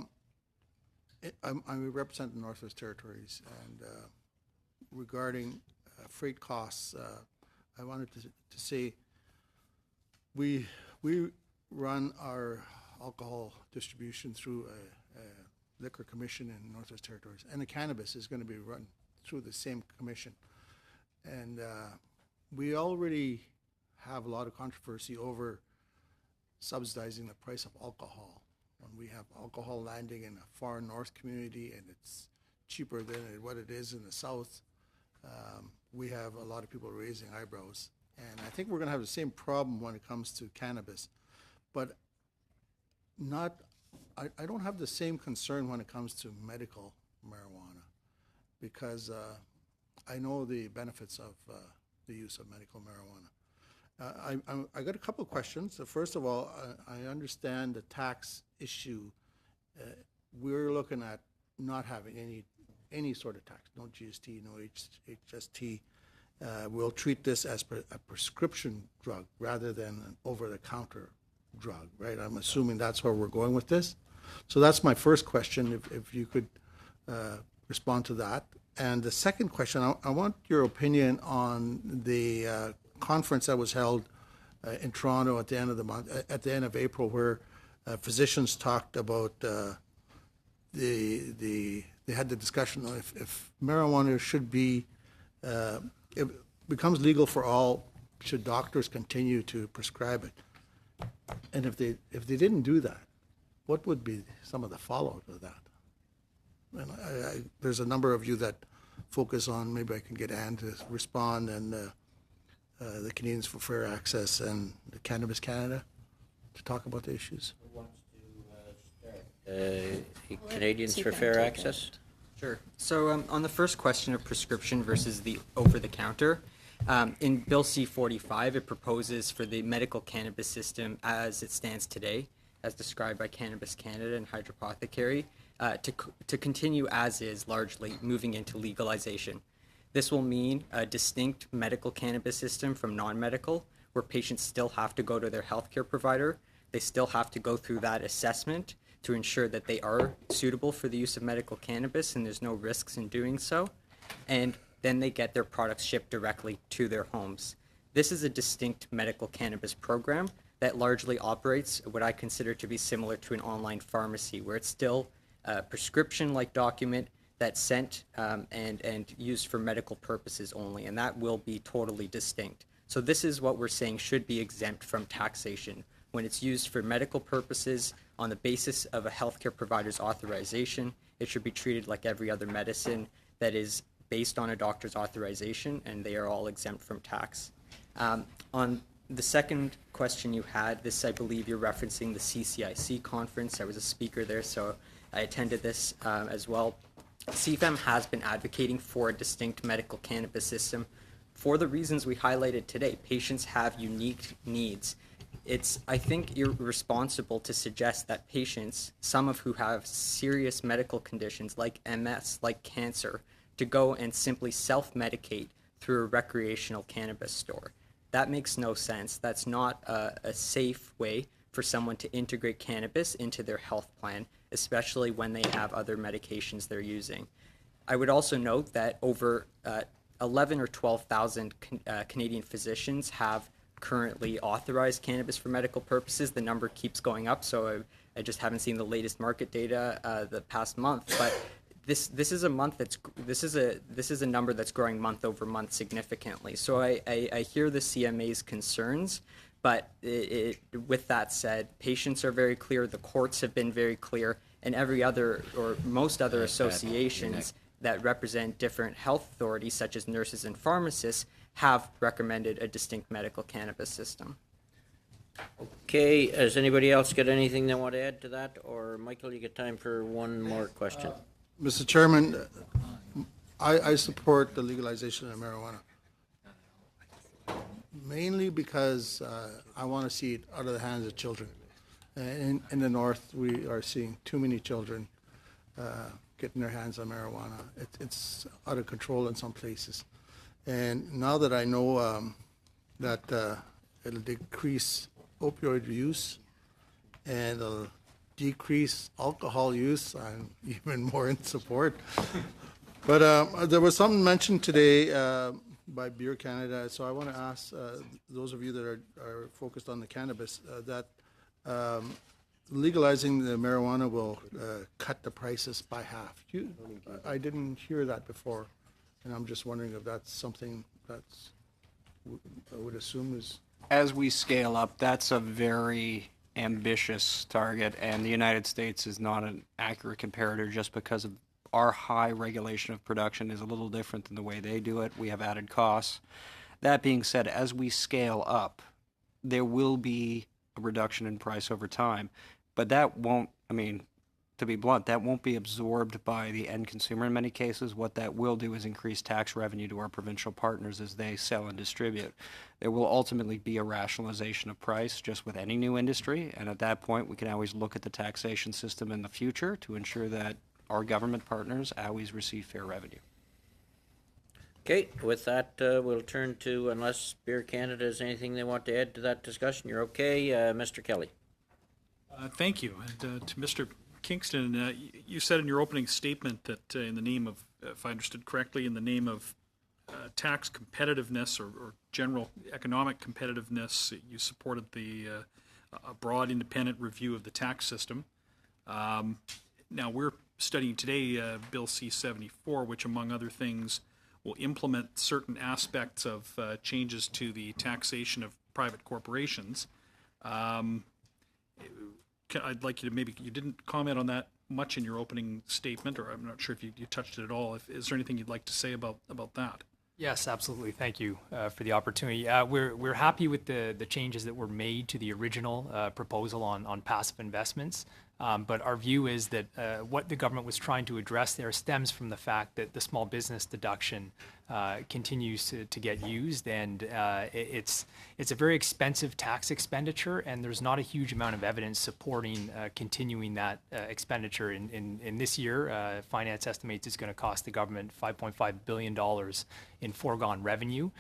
represent the Northwest Territories, and regarding freight costs, I wanted to say we run our alcohol distribution through a liquor commission in Northwest Territories, and the cannabis is going to be run through the same commission. And we already have a lot of controversy over subsidizing the price of alcohol. When we have alcohol landing in a far north community and it's cheaper than what it is in the south, we have a lot of people raising eyebrows. And I think we're going to have the same problem when it comes to cannabis. But I don't have the same concern when it comes to medical marijuana, because I know the benefits of the use of medical marijuana. I got a couple of questions. First of all, I understand the tax issue. We're looking at not having any sort of tax, no GST, no HST. We'll treat this as a prescription drug rather than an over-the-counter drug, right? I'm assuming that's where we're going with this. So that's my first question, if you could respond to that. And the second question, I want your opinion on the conference that was held in Toronto at the end of the month, at the end of April, where physicians talked about they had the discussion on if marijuana should be, if it becomes legal for all, should doctors continue to prescribe it? And if they didn't do that, what would be some of the fallout of that? And there's a number of you that focus on, maybe I can get Ann to respond, and the Canadians for Fair Access and the Cannabis Canada to talk about the issues. Who wants to start? Canadians for Fair Access? Sure. So on the first question of prescription versus the over-the-counter, in Bill C-45, it proposes for the medical cannabis system as it stands today, as described by Cannabis Canada and Hydropothecary, to continue as is, largely moving into legalization. This will mean a distinct medical cannabis system from non-medical, where patients still have to go to their healthcare provider. They still have to go through that assessment to ensure that they are suitable for the use of medical cannabis and there's no risks in doing so. And then they get their products shipped directly to their homes. This is a distinct medical cannabis program that largely operates what I consider to be similar to an online pharmacy, where it's still a prescription-like document that's sent and used for medical purposes only, and that will be totally distinct. So this is what we're saying should be exempt from taxation. When it's used for medical purposes on the basis of a healthcare provider's authorization, it should be treated like every other medicine that is based on a doctor's authorization, and they are all exempt from tax. On the second question you had, this, I believe you're referencing the CCIC conference. I was a speaker there, so I attended this as well. CFAM has been advocating for a distinct medical cannabis system for the reasons we highlighted today. Patients have unique needs. It's, I think, irresponsible to suggest that patients, some of who have serious medical conditions like MS, like cancer, to go and simply self-medicate through a recreational cannabis store. That makes no sense. That's not a safe way for someone to integrate cannabis into their health plan, especially when they have other medications they're using. I would also note that over 11 or 12,000 Canadian physicians have currently authorized cannabis for medical purposes. The number keeps going up, so I just haven't seen the latest market data the past month. But this is a number that's growing month over month significantly. So I hear the CMA's concerns, but with that said, patients are very clear, the courts have been very clear, and every other or most other associations that represent different health authorities, such as nurses and pharmacists, have recommended a distinct medical cannabis system. Okay, has anybody else got anything they want to add to that? Or Michael, you get time for one more question. Mr. Chairman, I support the legalization of marijuana, mainly because I want to see it out of the hands of children. In the North, we are seeing too many children getting their hands on marijuana. It's out of control in some places. And now that I know that it'll decrease opioid use and it'll decrease alcohol use, I'm even more in support. But there was something mentioned today by Beer Canada, so I want to ask those of you that are focused on the cannabis that legalizing the marijuana will cut the prices by half. I didn't hear that before, and I'm just wondering if that's something that's, I would assume is. As we scale up, that's a very ambitious target, and the United States is not an accurate comparator just because of our high regulation of production is a little different than the way they do it. We have added costs. That being said, as we scale up, there will be a reduction in price over time, but that won't, to be blunt, that won't be absorbed by the end consumer in many cases. What that will do is increase tax revenue to our provincial partners as they sell and distribute. There will ultimately be a rationalization of price just with any new industry, and at that point we can always look at the taxation system in the future to ensure that our government partners always receive fair revenue. Okay, with that, we'll turn to, unless Beer Canada has anything they want to add to that discussion, you're okay, Mr. Kelly. Thank you. And to Mr. Kingston, you said in your opening statement that in the name of, if I understood correctly, in the name of tax competitiveness or general economic competitiveness, you supported the a broad independent review of the tax system. Now we're studying today Bill C-74, which among other things will implement certain aspects of changes to the taxation of private corporations. I'd like you to maybe, you didn't comment on that much in your opening statement, or I'm not sure if you touched it at all. Is there anything you'd like to say about that? Yes, absolutely. Thank you for the opportunity. We're happy with the changes that were made to the original proposal on passive investments. But our view is that what the government was trying to address there stems from the fact that the small business deduction continues to get used, and it's a very expensive tax expenditure, and there's not a huge amount of evidence supporting continuing that expenditure. In this year, finance estimates it's going to cost the government $5.5 billion in foregone revenue.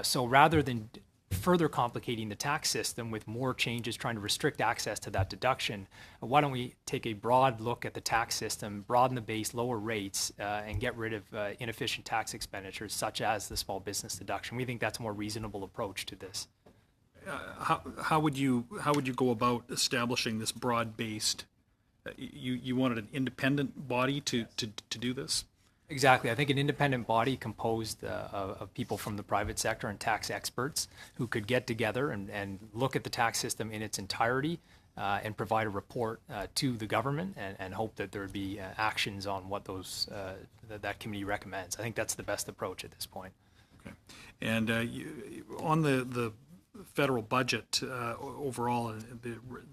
So rather than further complicating the tax system with more changes trying to restrict access to that deduction, why don't we take a broad look at the tax system, broaden the base, lower rates, and get rid of inefficient tax expenditures such as the small business deduction. We think that's a more reasonable approach to this. How would you go about establishing this broad-based? You wanted an independent body to do this? Exactly. I think an independent body composed of people from the private sector and tax experts who could get together and look at the tax system in its entirety and provide a report to the government and hope that there would be actions on what that committee recommends. I think that's the best approach at this point. Okay. And on the federal budget overall,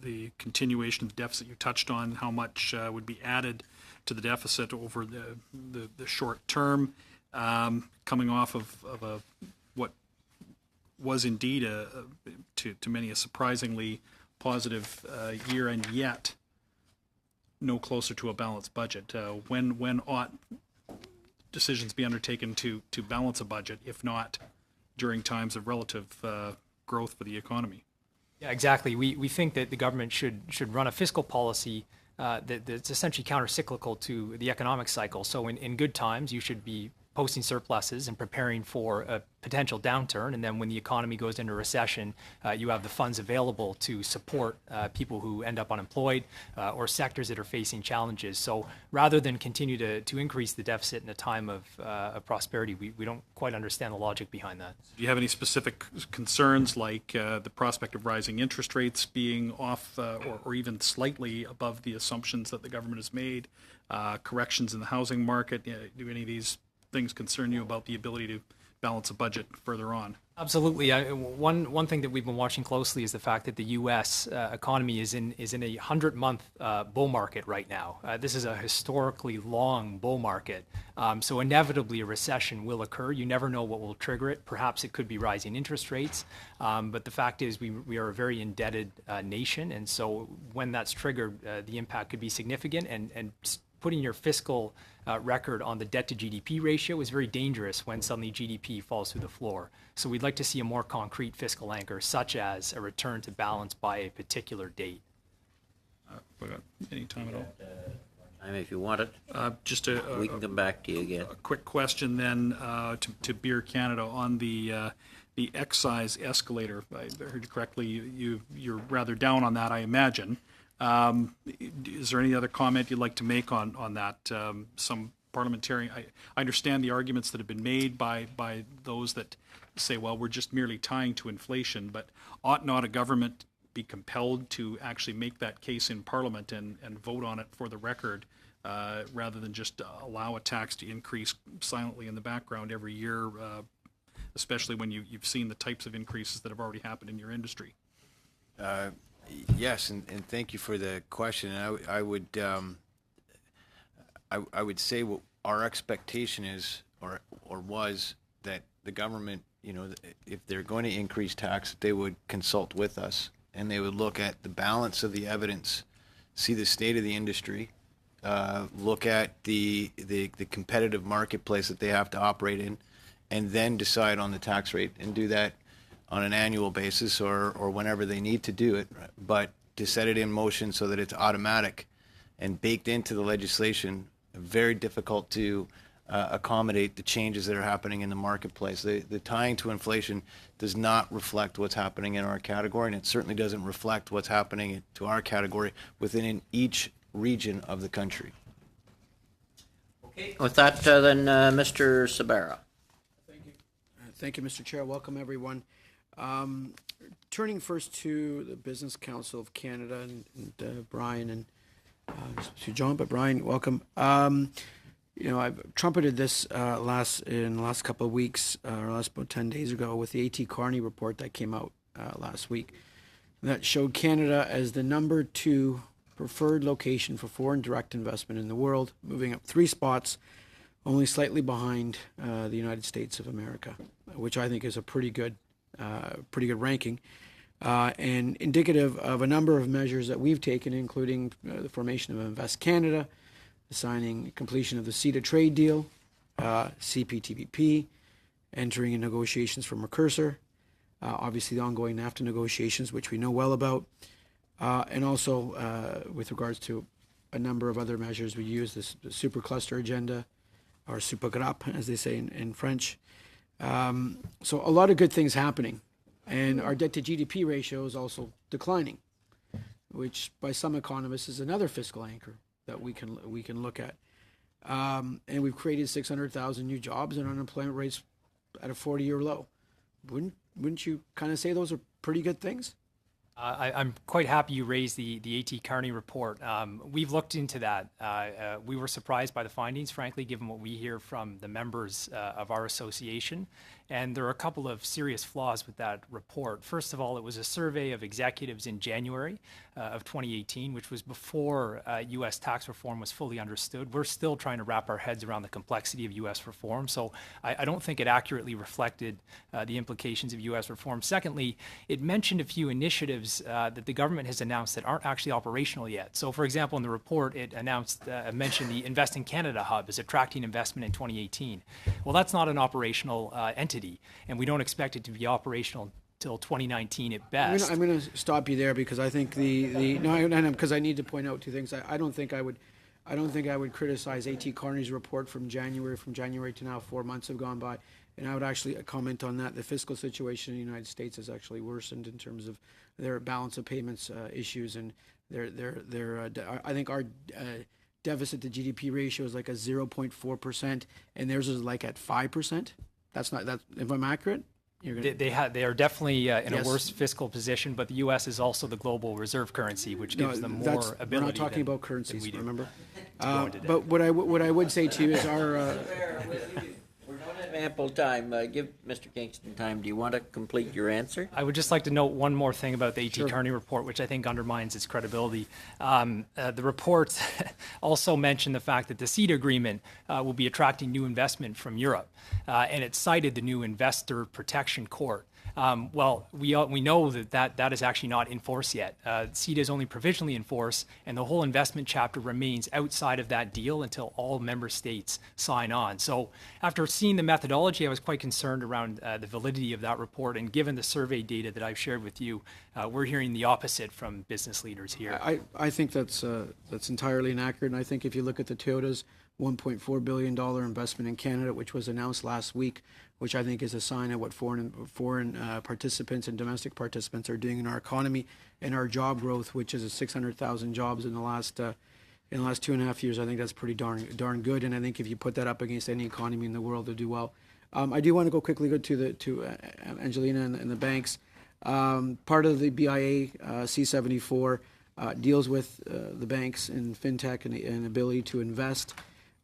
the continuation of the deficit you touched on, how much would be added to the deficit over the short term, coming off of what was indeed to many a surprisingly positive year, and yet no closer to a balanced budget. When ought decisions be undertaken to balance a budget, if not during times of relative growth for the economy? Yeah, exactly. We think that the government should run a fiscal policy that's essentially counter-cyclical to the economic cycle. So in good times, you should be posting surpluses and preparing for a potential downturn. And then when the economy goes into recession, you have the funds available to support people who end up unemployed or sectors that are facing challenges. So rather than continue to increase the deficit in a time of prosperity, we don't quite understand the logic behind that. Do you have any specific concerns, like the prospect of rising interest rates being off or even slightly above the assumptions that the government has made, corrections in the housing market? Do any of these things concern you about the ability to balance a budget further on? Absolutely. One thing that we've been watching closely is the fact that the U.S. Economy is in a 100-month bull market right now. This is a historically long bull market. So inevitably a recession will occur. You never know what will trigger it. Perhaps it could be rising interest rates. But the fact is we are a very indebted nation. And so when that's triggered, the impact could be significant. And putting your fiscal record on the debt to GDP ratio is very dangerous when suddenly GDP falls through the floor. So we'd like to see a more concrete fiscal anchor, such as a return to balance by a particular date. Any time at all? Time if you want it. Just We can come back to you again. a quick question then to Beer Canada on the excise escalator. If I heard you correctly, you're rather down on that, I imagine. Is there any other comment you'd like to make on that? Some parliamentarian, I understand the arguments that have been made by those that say, well, we're just merely tying to inflation, but ought not a government be compelled to actually make that case in Parliament and vote on it for the record, rather than just allow a tax to increase silently in the background every year, especially when you've seen the types of increases that have already happened in your industry? Yes, and thank you for the question. And I would say what our expectation is or was that the government, if they're going to increase tax, they would consult with us and they would look at the balance of the evidence, see the state of the industry, look at the competitive marketplace that they have to operate in, and then decide on the tax rate and do that on an annual basis or whenever they need to do it, but to set it in motion so that it's automatic and baked into the legislation, very difficult to accommodate the changes that are happening in the marketplace. The tying to inflation does not reflect what's happening in our category, and it certainly doesn't reflect what's happening to our category within each region of the country. Okay. With that, then, Mr. Sabara. Thank you, Mr. Chair. Welcome, everyone. Turning first to the Business Council of Canada and Brian and Sir John, but Brian, welcome. I've trumpeted this in the last couple of weeks, or last about 10 days ago, with the A.T. Kearney report that came out last week that showed Canada as the number 2 preferred location for foreign direct investment in the world, moving up 3 spots, only slightly behind the United States of America, which I think is a pretty good ranking, and indicative of a number of measures that we've taken, including the formation of Invest Canada, the signing completion of the CETA trade deal, CPTPP, entering in negotiations for Mercosur, obviously the ongoing NAFTA negotiations, which we know well about, and also with regards to a number of other measures we use, the supercluster agenda, or super grappe, as they say in French. So a lot of good things happening. And our debt to GDP ratio is also declining, which by some economists is another fiscal anchor that we can look at. And we've created 600,000 new jobs and unemployment rates at a 40-year low. Wouldn't you kind of say those are pretty good things? I'm quite happy you raised the A.T. Kearney report. We've looked into that. We were surprised by the findings, frankly, given what we hear from the members of our association. And there are a couple of serious flaws with that report. First of all, it was a survey of executives in January of 2018, which was before U.S. tax reform was fully understood. We're still trying to wrap our heads around the complexity of U.S. reform. So I don't think it accurately reflected the implications of U.S. reform. Secondly, it mentioned a few initiatives that the government has announced that aren't actually operational yet. So, for example, in the report, it mentioned the Invest in Canada hub as attracting investment in 2018. Well, that's not an operational entity, and we don't expect it to be operational till 2019 at best. I'm going to stop you there because I think because I need to point out 2 things. I don't think I would criticize A.T. Kearney's report from January to now. 4 months have gone by, and I would actually comment on that. The fiscal situation in the United States has actually worsened in terms of their balance of payments issues, and I think our deficit to GDP ratio is like a 0.4%, and theirs is like at 5%. That's not that. If I'm accurate. They are definitely in a worse fiscal position, but the U.S. is also the global reserve currency, which gives them more ability. We're not talking about currencies, remember? But what I would say to you is our. We don't have ample time. Give Mr. Kingston time. Do you want to complete your answer? I would just like to note one more thing about the A.T. Kearney report, which I think undermines its credibility. The report also mentioned the fact that the CETA agreement will be attracting new investment from Europe, and it cited the new Investor Protection Court Well, we know that is actually not in force yet. CETA is only provisionally in force, and the whole investment chapter remains outside of that deal until all member states sign on. So after seeing the methodology, I was quite concerned around the validity of that report, and given the survey data that I've shared with you, we're hearing the opposite from business leaders here. I think that's entirely inaccurate, and I think if you look at the Toyota's $1.4 billion investment in Canada, which was announced last week, which I think is a sign of what foreign participants and domestic participants are doing in our economy and our job growth, which is 600,000 jobs in the last 2.5 years. I think that's pretty darn good, and I think if you put that up against any economy in the world, they'll do well. I do want to go quickly to Angelina and the banks. Part of the BIA C-74 deals with the banks and fintech and ability to invest.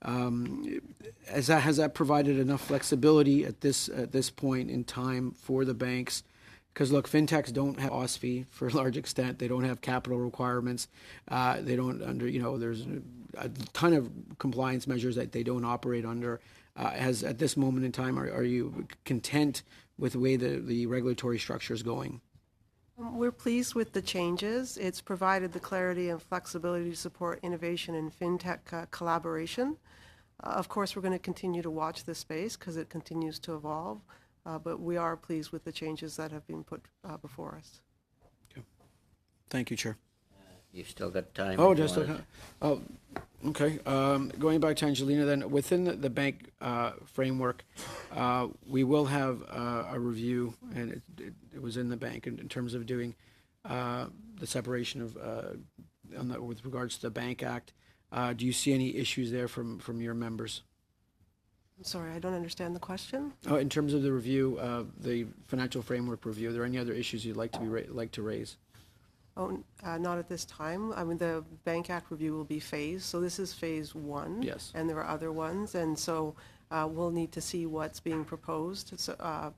Has that provided enough flexibility at this point in time for the banks? Because look, fintechs don't have OSFI for a large extent. They don't have capital requirements. They don't there's a ton of compliance measures that they don't operate under. At this moment in time, are you content with the way the regulatory structure is going? We're pleased with the changes. It's provided the clarity and flexibility to support innovation and fintech collaboration. Of course, we're going to continue to watch this space because it continues to evolve, but we are pleased with the changes that have been put before us. Okay. Thank you, Chair. You've still got time. Oh, just okay. Going back to Angelina, then within the bank framework, we will have a review, and it was in the bank in terms of doing the separation of with regards to the Bank Act. Do you see any issues there from your members? I'm sorry, I don't understand the question. In terms of the review, the financial framework review, are there any other issues you'd like to raise? Oh, not at this time. I mean, the Bank Act review will be phased, so this is phase one. Yes. And there are other ones, and so we'll need to see what's being proposed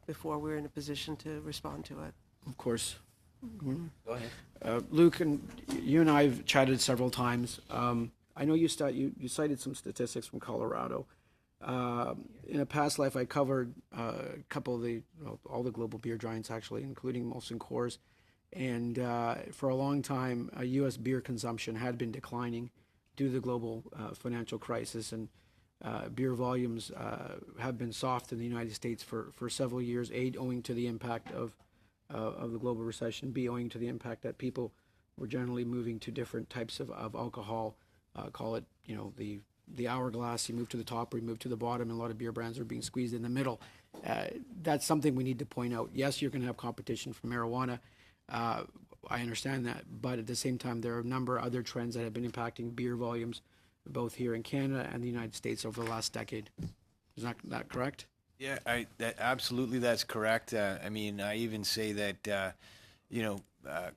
before we're in a position to respond to it. Of course. Go ahead. Luke, and you and I have chatted several times. I know you cited some statistics from Colorado. In a past life, I covered a couple of all the global beer giants, actually, including Molson Coors. And for a long time, U.S. beer consumption had been declining due to the global financial crisis, and beer volumes have been soft in the United States for several years, A, owing to the impact of the global recession, B, owing to the impact that people were generally moving to different types of alcohol, call it, the hourglass, you move to the top or you move to the bottom, and a lot of beer brands are being squeezed in the middle. That's something we need to point out. Yes, you're going to have competition from marijuana. I understand that, but at the same time, there are a number of other trends that have been impacting beer volumes, both here in Canada and the United States over the last decade. Is that correct? Yeah, absolutely, that's correct. I mean, I even say that,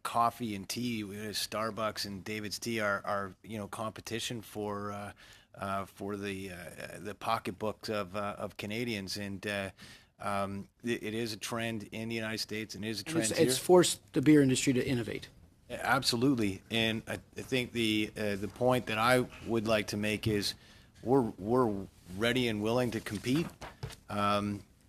coffee and tea, Starbucks and David's Tea are competition for the pocketbooks of Canadians, and it is a trend in the United States, and it is a trend here. It's forced the beer industry to innovate. Absolutely, and I think the point that I would like to make is we're ready and willing to compete.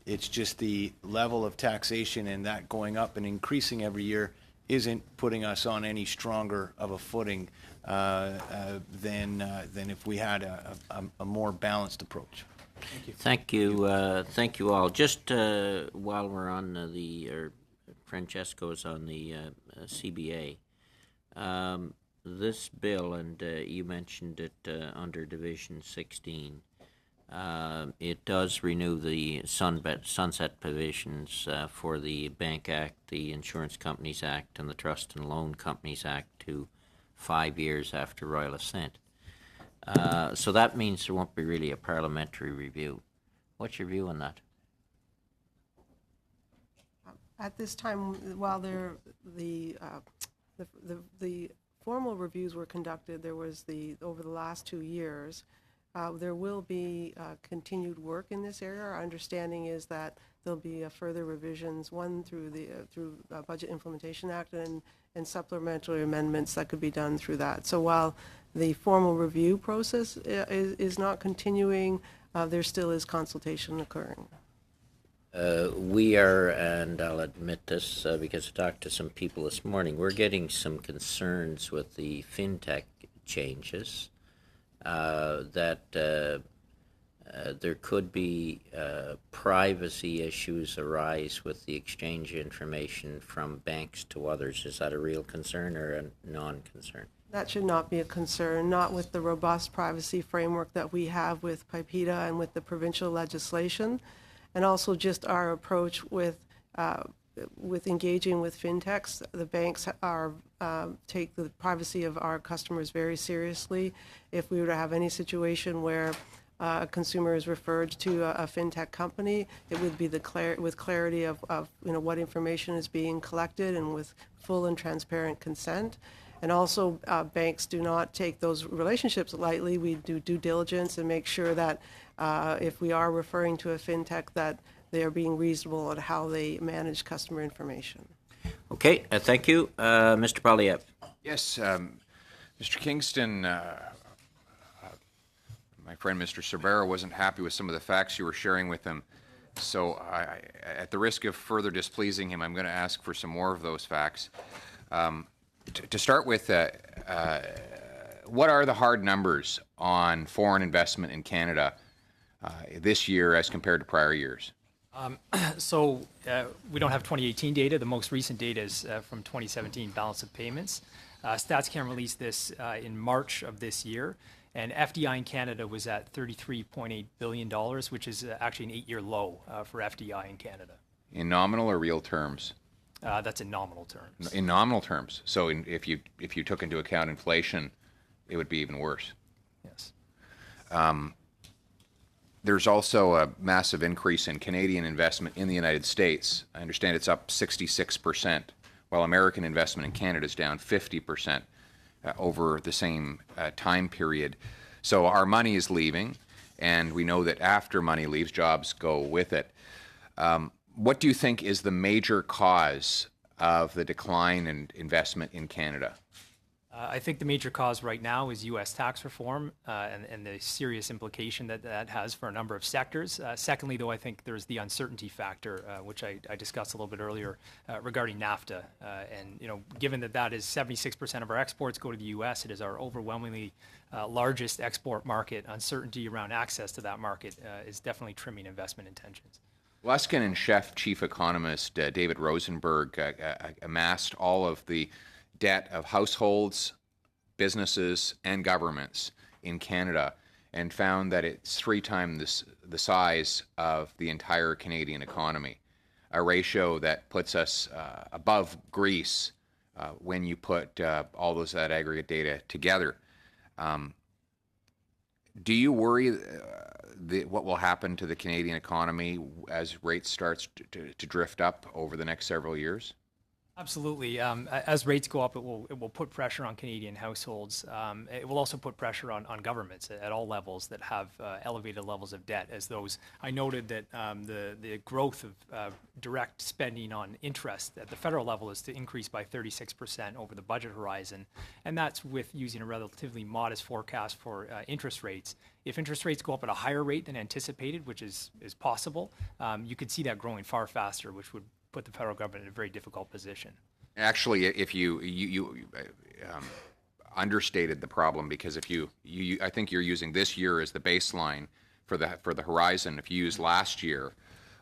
It's just the level of taxation and that going up and increasing every year isn't putting us on any stronger of a footing than if we had a more balanced approach. Thank you all. Just while we're on Francesco's on the CBA, this bill, and you mentioned it under Division 16, it does renew the sunset provisions for the Bank Act, the Insurance Companies Act, and the Trust and Loan Companies Act to 5 years after royal assent. So that means there won't be really a parliamentary review. What's your view on that? At this time, while the formal reviews were conducted, there was over the last 2 years, there will be continued work in this area. Our understanding is that there'll be further revisions, one through the Budget Implementation Act and supplementary amendments that could be done through that. So while the formal review process is not continuing, there still is consultation occurring. We are, and I'll admit this because I talked to some people this morning, we're getting some concerns with the fintech changes that there could be privacy issues arise with the exchange of information from banks to others. Is that a real concern or a non-concern? That should not be a concern, not with the robust privacy framework that we have with PIPEDA and with the provincial legislation, and also just our approach with engaging with fintechs. The banks take the privacy of our customers very seriously. If we were to have any situation where a consumer is referred to a fintech company, it would be with clarity of what information is being collected and with full and transparent consent. And also, banks do not take those relationships lightly. We do due diligence and make sure that if we are referring to a fintech, that they are being reasonable at how they manage customer information. Okay, thank you. Mr. Polyev. Yes, Mr. Kingston, my friend Mr. Cervera wasn't happy with some of the facts you were sharing with him. So at the risk of further displeasing him, I'm going to ask for some more of those facts. To start with, what are the hard numbers on foreign investment in Canada this year as compared to prior years? So we don't have 2018 data. The most recent data is from 2017 balance of payments. StatsCan released this in March of this year, and FDI in Canada was at $33.8 billion, which is actually an 8-year low for FDI in Canada. In nominal or real terms? That's in nominal terms. In nominal terms. So if you took into account inflation, it would be even worse. Yes. There's also a massive increase in Canadian investment in the United States. I understand it's up 66%, while American investment in Canada is down 50% over the same time period. So our money is leaving, and we know that after money leaves, jobs go with it. What do you think is the major cause of the decline in investment in Canada? I think the major cause right now is U.S. tax reform and the serious implication that that has for a number of sectors. Secondly, though, I think there's the uncertainty factor, which I discussed a little bit earlier regarding NAFTA. And given that that is 76% of our exports go to the U.S., it is our overwhelmingly largest export market. Uncertainty around access to that market is definitely trimming investment intentions. Luskin and Chef chief economist David Rosenberg amassed all of the debt of households, businesses, and governments in Canada and found that it's 3 times the size of the entire Canadian economy, a ratio that puts us above Greece when you put all that aggregate data together. Do you worry what will happen to the Canadian economy as rates starts to drift up over the next several years? Absolutely. As rates go up, it will put pressure on Canadian households. It will also put pressure on governments at all levels that have elevated levels of debt. As those, I noted that the growth of direct spending on interest at the federal level is to increase by 36% over the budget horizon, and that's with using a relatively modest forecast for interest rates. If interest rates go up at a higher rate than anticipated, which is possible, you could see that growing far faster, which would put the federal government in a very difficult position. Actually, if you understated the problem, because if you I think you're using this year as the baseline for the horizon. If you use last year,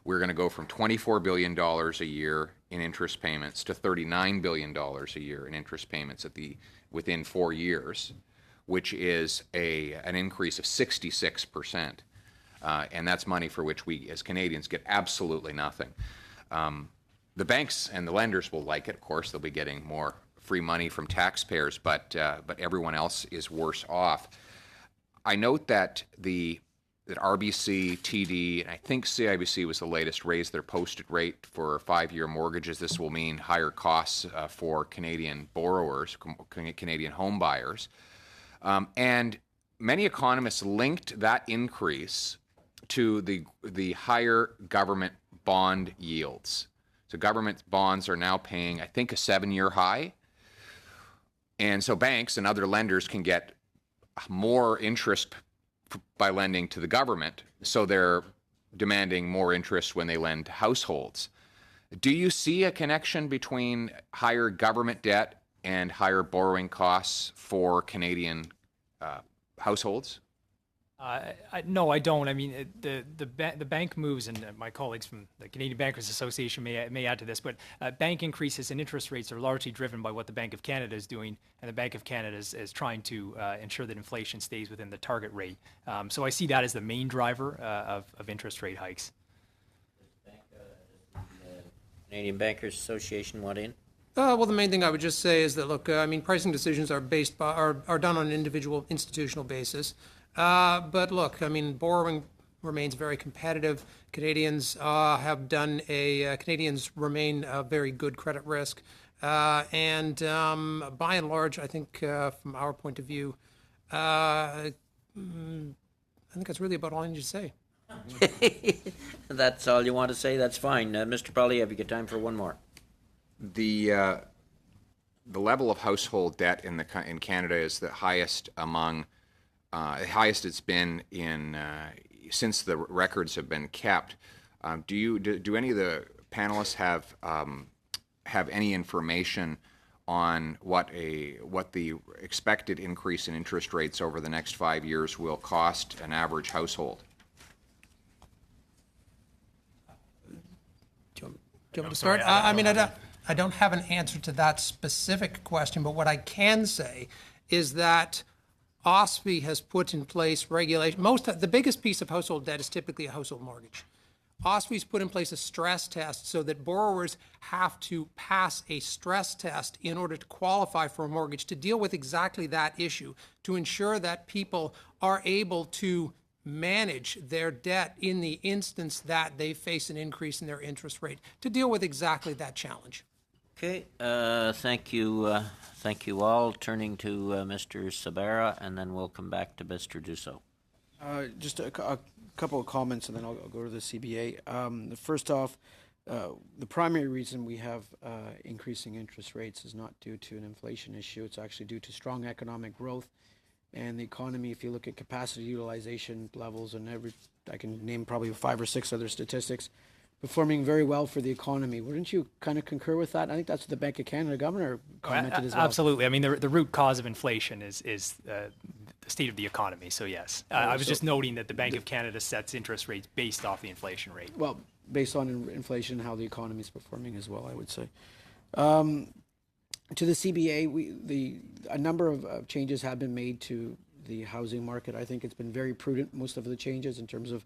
we're going to go from $24 billion a year in interest payments to $39 billion a year in interest payments within 4 years, which is an increase of 66%, and that's money for which we as Canadians get absolutely nothing. The banks and the lenders will like it. Of course, they'll be getting more free money from taxpayers, but everyone else is worse off. I note that RBC, TD, and I think CIBC was the latest, raised their posted rate for 5-year mortgages. This will mean higher costs for Canadian borrowers, Canadian home buyers. And many economists linked that increase to the higher government bond yields. So government bonds are now paying, I think, a 7-year high. And so banks and other lenders can get more interest by lending to the government. So their demanding more interest when they lend to households. Do you see a connection between higher government debt and higher borrowing costs for Canadian households? No, I don't. I mean, the bank moves, and my colleagues from the Canadian Bankers Association may add to this, but bank increases in interest rates are largely driven by what the Bank of Canada is doing, and the Bank of Canada is trying to ensure that inflation stays within the target rate. So I see that as the main driver of interest rate hikes. Canadian Bankers Association want in? Well, the main thing I would just say is that, look, I mean, pricing decisions are done on an individual institutional basis. But look, I mean, borrowing remains very competitive. Canadians Canadians remain a very good credit risk. And by and large, I think from our point of view, I think that's really about all I need to say. That's all you want to say? That's fine. Mr. Polyev, you got time for one more. The level of household debt in Canada is the highest among highest it's been in since the records have been kept. Do any of the panelists have any information on what the expected increase in interest rates over the next 5 years will cost an average household? Do you want me to start? I mean, I don't have an answer to that specific question, but what I can say is that OSFI has put in place regulation. The biggest piece of household debt is typically a household mortgage. OSFI's put in place a stress test so that borrowers have to pass a stress test in order to qualify for a mortgage to deal with exactly that issue, to ensure that people are able to manage their debt in the instance that they face an increase in their interest rate, to deal with exactly that challenge. Okay, thank you all. Turning to Mr. Sabera, and then we'll come back to Mr. Dussault. Just a couple of comments, and then I'll go to the CBA. First off, the primary reason we have increasing interest rates is not due to an inflation issue. It's actually due to strong economic growth. And the economy, if you look at capacity utilization levels, and I can name probably 5 or 6 other statistics, performing very well for the economy. Wouldn't you kind of concur with that? I think that's what the Bank of Canada governor commented as well. Absolutely. I mean, the root cause of inflation is the state of the economy. So yes, I was just noting that the Bank of Canada sets interest rates based off the inflation rate. Well, based on inflation and how the economy is performing as well, I would say. To the CBA, a number of changes have been made to the housing market. I think it's been very prudent, most of the changes in terms of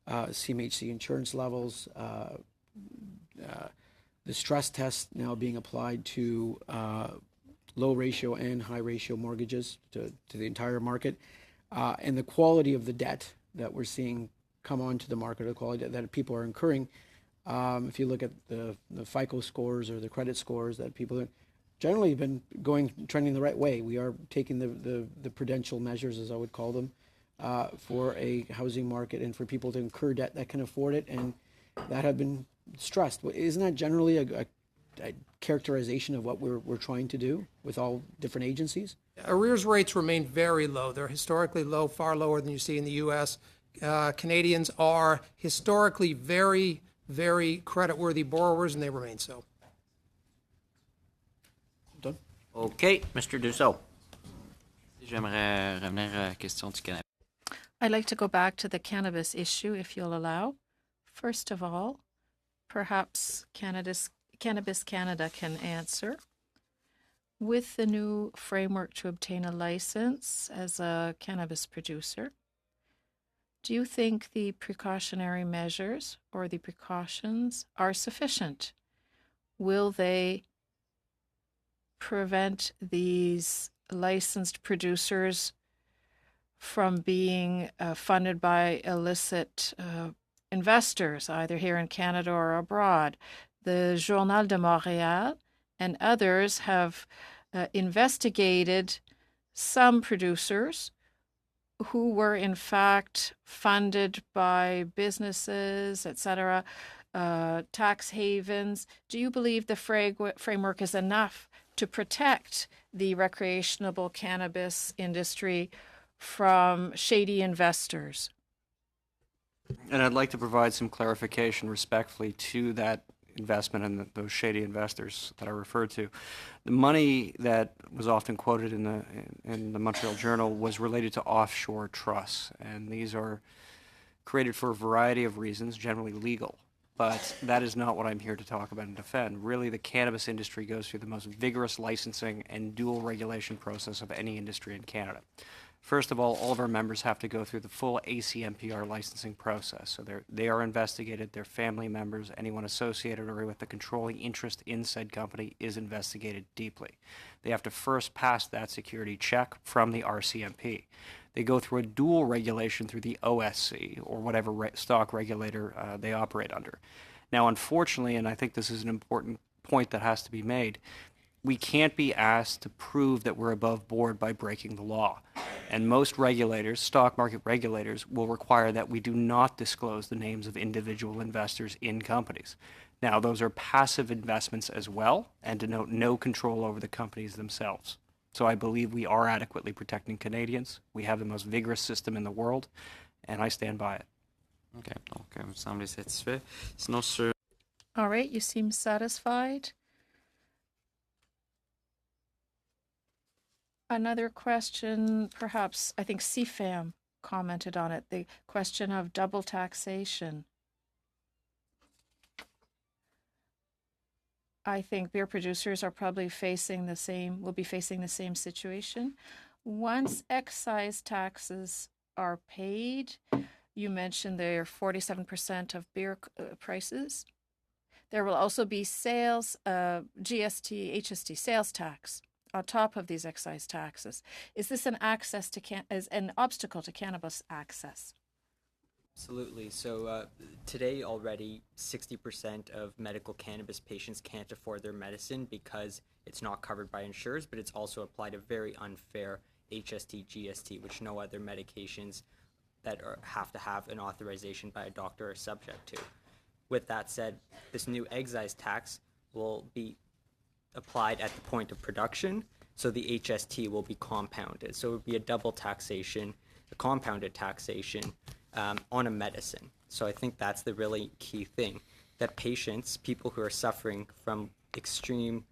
CMHC insurance levels, the stress test now being applied to low ratio and high ratio mortgages to the entire market, and the quality of the debt that we're seeing come onto the market, the quality that people are incurring. If you look at the FICO scores or the credit scores that people are generally been trending the right way. We are taking the prudential measures, as I would call them, for a housing market and for people to incur debt that can afford it and that have been stressed. Isn't that generally a characterization of what we're trying to do with all different agencies? Arrears rates remain very low. They're historically low, far lower than you see in the U.S. Canadians are historically very, very creditworthy borrowers, and they remain so. Done. Okay, Mr. Dussault. J'aimerais revenir à la question du cannabis. I'd like to go back to the cannabis issue, if you'll allow. First of all, perhaps Cannabis Canada can answer. With the new framework to obtain a license as a cannabis producer, do you think the precautionary measures or the precautions are sufficient? Will they prevent these licensed producers from being funded by illicit investors, either here in Canada or abroad? The Journal de Montréal and others have investigated some producers who were in fact funded by businesses, etc., tax havens. Do you believe the framework is enough to protect the recreational cannabis industry from shady investors? And I'd like to provide some clarification respectfully to that investment and those shady investors that I referred to. The money that was often quoted in the Montreal Journal was related to offshore trusts, and these are created for a variety of reasons, generally legal. But that is not what I'm here to talk about and defend. Really, the cannabis industry goes through the most vigorous licensing and dual regulation process of any industry in Canada. First of all of our members have to go through the full ACMPR licensing process. So they are investigated, their family members, anyone associated or with a controlling interest in said company is investigated deeply. They have to first pass that security check from the RCMP. They go through a dual regulation through the OSC or whatever stock regulator they operate under. Now, unfortunately, and I think this is an important point that has to be made, we can't be asked to prove that we're above board by breaking the law. And most regulators, stock market regulators, will require that we do not disclose the names of individual investors in companies. Now, those are passive investments as well and denote no control over the companies themselves. So I believe we are adequately protecting Canadians. We have the most vigorous system in the world, and I stand by it. OK, donc vous semblez satisfait. Sinon, sur... All right, you seem satisfied. Another question, perhaps, I think CFAM commented on it, the question of double taxation. I think beer producers are probably will be facing the same situation. Once excise taxes are paid, you mentioned they're 47% of beer prices. There will also be sales, GST, HST, sales tax on top of these excise taxes. Is this an obstacle to cannabis access? Absolutely. So today already 60% of medical cannabis patients can't afford their medicine because it's not covered by insurers, but it's also applied a very unfair HST, GST, which no other medications that have to have an authorization by a doctor are subject to. With that said, this new excise tax will be applied at the point of production, so the HST will be compounded. So it would be a double taxation, a compounded taxation on a medicine. So I think that's the really key thing, that patients, people who are suffering from extremely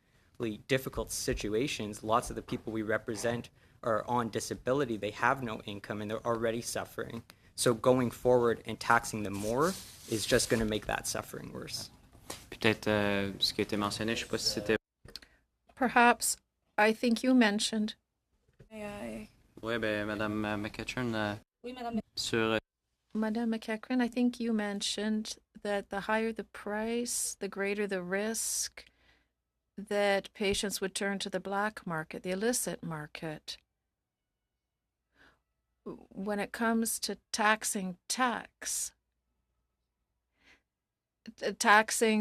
difficult situations, lots of the people we represent are on disability, they have no income and they're already suffering. So going forward and taxing them more is just going to make that suffering worse. Peut-être ce qui a été mentionné, je sais pas si c'était... Perhaps, I think you mentioned... Oui, ben, Madame McEachern, sur... Madame McEachern, I think you mentioned that the higher the price, the greater the risk that patients would turn to the black market, the illicit market. When it comes to taxing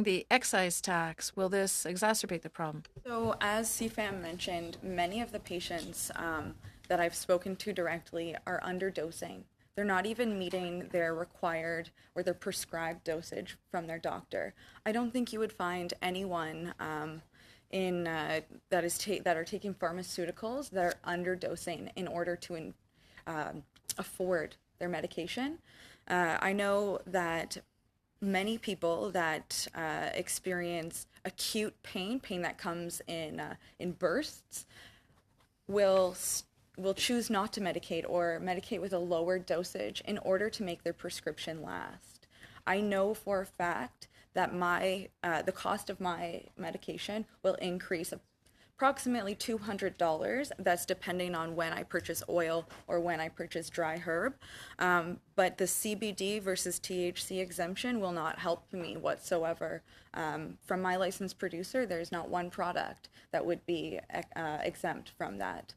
the excise tax, will this exacerbate the problem? So as CFAM mentioned, many of the patients that I've spoken to directly are underdosing. They're not even meeting their required or their prescribed dosage from their doctor. I don't think you would find anyone that are taking pharmaceuticals that are underdosing in order to afford their medication. I know that many people that experience acute pain that comes in bursts, will choose not to medicate or medicate with a lower dosage in order to make their prescription last. I know for a fact that the cost of my medication will increase approximately $200. That's depending on when I purchase oil or when I purchase dry herb. But the CBD versus THC exemption will not help me whatsoever. From my licensed producer, there's not one product that would be exempt from that.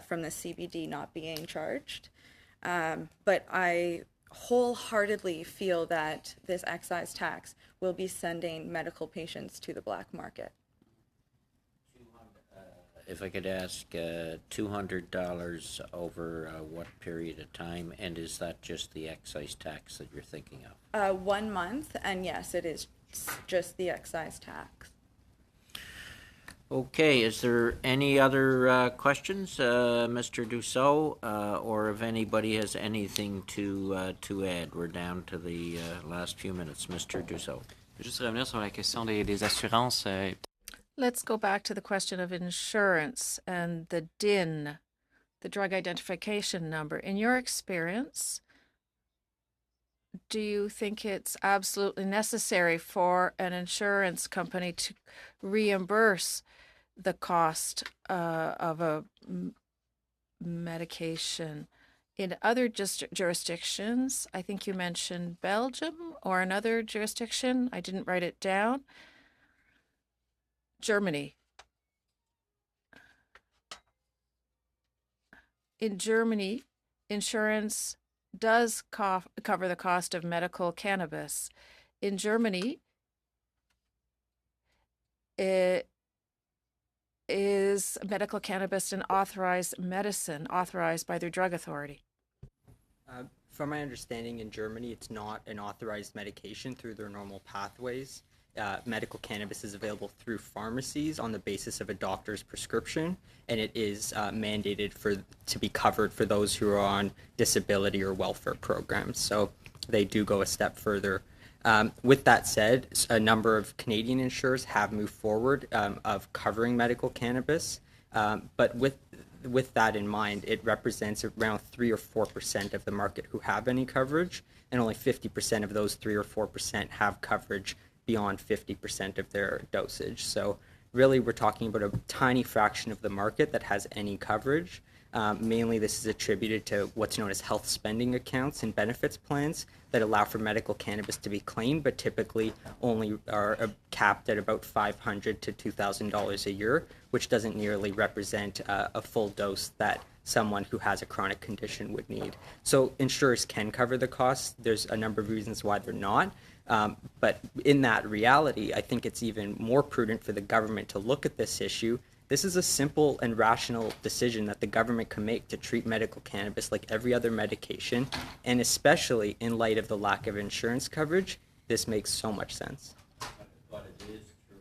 From the CBD not being charged. But I wholeheartedly feel that this excise tax will be sending medical patients to the black market. If I could ask, $200 over what period of time, and is that just the excise tax that you're thinking of? 1 month, and yes, it is just the excise tax. Okay, is there any other questions, Mr. Dussault, or if anybody has anything to add? We're down to the last few minutes. Mr. Dussault. Juste revenir sur la question des assurances. Let's go back to the question of insurance and the DIN, the drug identification number. In your experience, do you think it's absolutely necessary for an insurance company to reimburse the cost of a medication? In other jurisdictions, I think you mentioned Belgium or another jurisdiction, I didn't write it down, Germany. In Germany, insurance does cover the cost of medical cannabis. In Germany, it is medical cannabis an authorized medicine authorized by their drug authority? From my understanding, in Germany, it's not an authorized medication through their normal pathways. Medical cannabis is available through pharmacies on the basis of a doctor's prescription, and it is mandated to be covered for those who are on disability or welfare programs. So they do go a step further. With that said, a number of Canadian insurers have moved forward of covering medical cannabis, but with that in mind, it represents around 3 or 4% of the market who have any coverage, and only 50% of those 3 or 4% have coverage beyond 50% of their dosage. So really, we're talking about a tiny fraction of the market that has any coverage. Mainly, this is attributed to what's known as health spending accounts and benefits plans that allow for medical cannabis to be claimed, but typically only are capped at about $500 to $2,000 a year, which doesn't nearly represent a full dose that someone who has a chronic condition would need. So insurers can cover the costs. There's a number of reasons why they're not. But in that reality, I think it's even more prudent for the government to look at this issue. This is a simple and rational decision that the government can make to treat medical cannabis like every other medication, and especially in light of the lack of insurance coverage, this makes so much sense.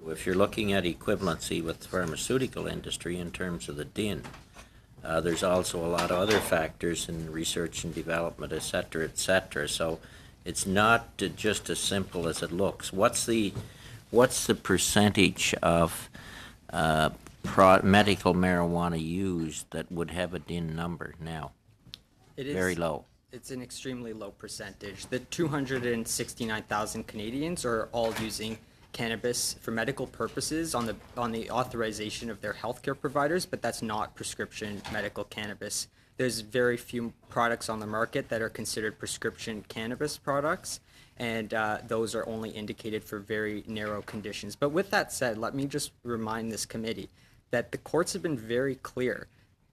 If you're looking at equivalency with the pharmaceutical industry in terms of the DIN, there's also a lot of other factors in research and development, et cetera, et cetera. So it's not just as simple as it looks. What's the percentage of medical marijuana used that would have a DIN number now? It is very low. It's an extremely low percentage. The 269,000 Canadians are all using cannabis for medical purposes on the authorization of their healthcare providers, but that's not prescription medical cannabis. There's very few products on the market that are considered prescription cannabis products, and those are only indicated for very narrow conditions. But with that said, let me just remind this committee that the courts have been very clear.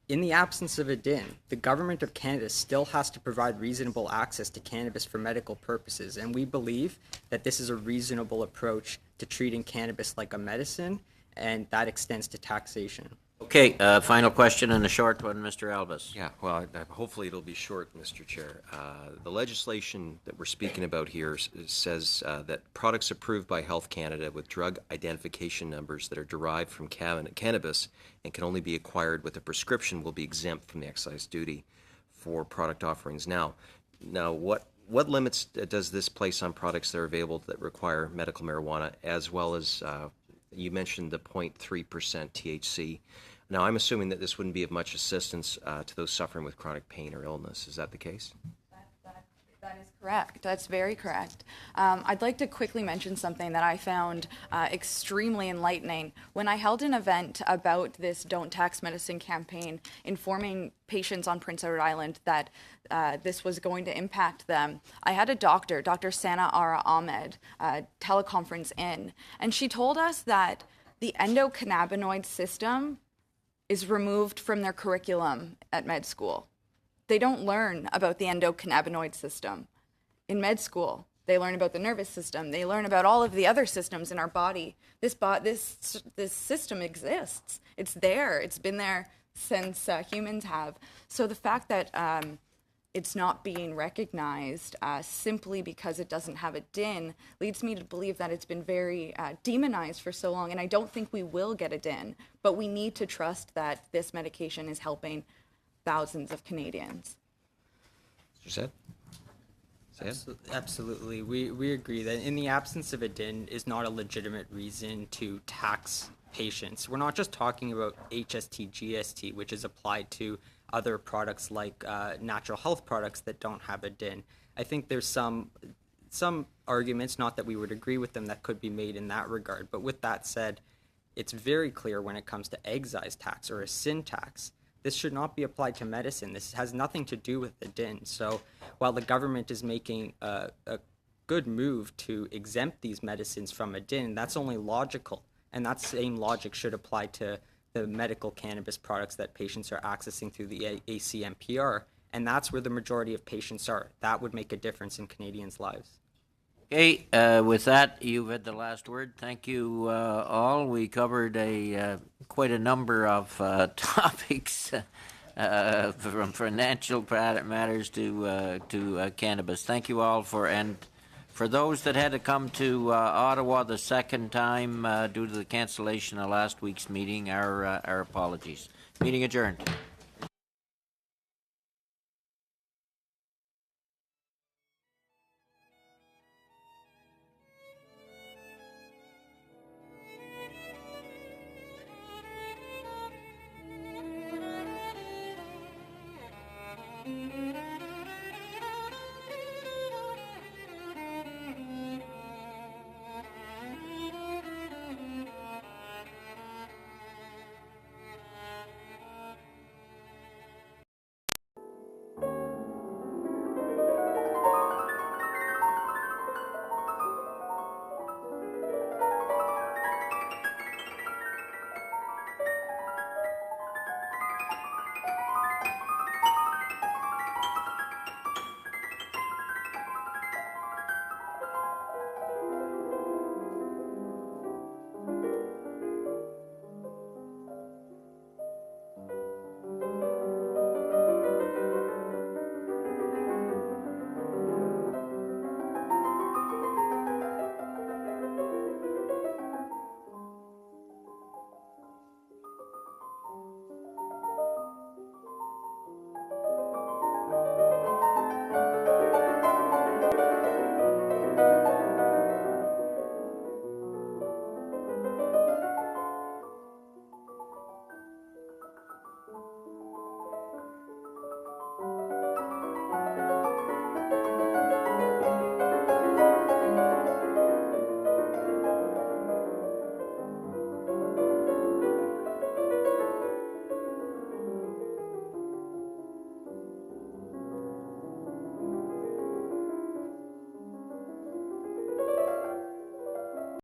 In the absence of a DIN, the Government of Canada still has to provide reasonable access to cannabis for medical purposes, and we believe that this is a reasonable approach to treating cannabis like a medicine, and that extends to taxation. Okay, final question and a short one, Mr. Albus. Yeah, well, hopefully it'll be short, Mr. Chair. The legislation that we're speaking about here says that products approved by Health Canada with drug identification numbers that are derived from cannabis and can only be acquired with a prescription will be exempt from the excise duty for product offerings. Now, what limits does this place on products that are available that require medical marijuana, as well as you mentioned the 0.3% THC? Now, I'm assuming that this wouldn't be of much assistance to those suffering with chronic pain or illness. Is that the case? That is correct. That's very correct. I'd like to quickly mention something that I found extremely enlightening. When I held an event about this Don't Tax Medicine campaign, informing patients on Prince Edward Island that this was going to impact them, I had a doctor, Dr. Sana Ara Ahmed, teleconference in, and she told us that the endocannabinoid system is removed from their curriculum at med school. They don't learn about the endocannabinoid system. In med school, they learn about the nervous system. They learn about all of the other systems in our body. This system exists. It's there. It's been there since humans have. So the fact that it's not being recognized simply because it doesn't have a DIN leads me to believe that it's been very demonized for so long, and I don't think we will get a DIN, but we need to trust that this medication is helping thousands of Canadians. Mr. Absolutely. We agree that in the absence of a DIN is not a legitimate reason to tax patients. We're not just talking about HST, GST, which is applied to other products like natural health products that don't have a DIN. I think there's some arguments, not that we would agree with them, that could be made in that regard. But with that said, it's very clear when it comes to excise tax or a sin tax, this should not be applied to medicine. This has nothing to do with the DIN. So while the government is making a good move to exempt these medicines from a DIN, that's only logical. And that same logic should apply to the medical cannabis products that patients are accessing through the ACMPR. And that's where the majority of patients are. That would make a difference in Canadians' lives. Okay, with that, you've had the last word. Thank you all. We covered quite a number of topics, from financial matters to cannabis. Thank you all for those that had to come to Ottawa the second time due to the cancellation of last week's meeting. Our apologies. Meeting adjourned.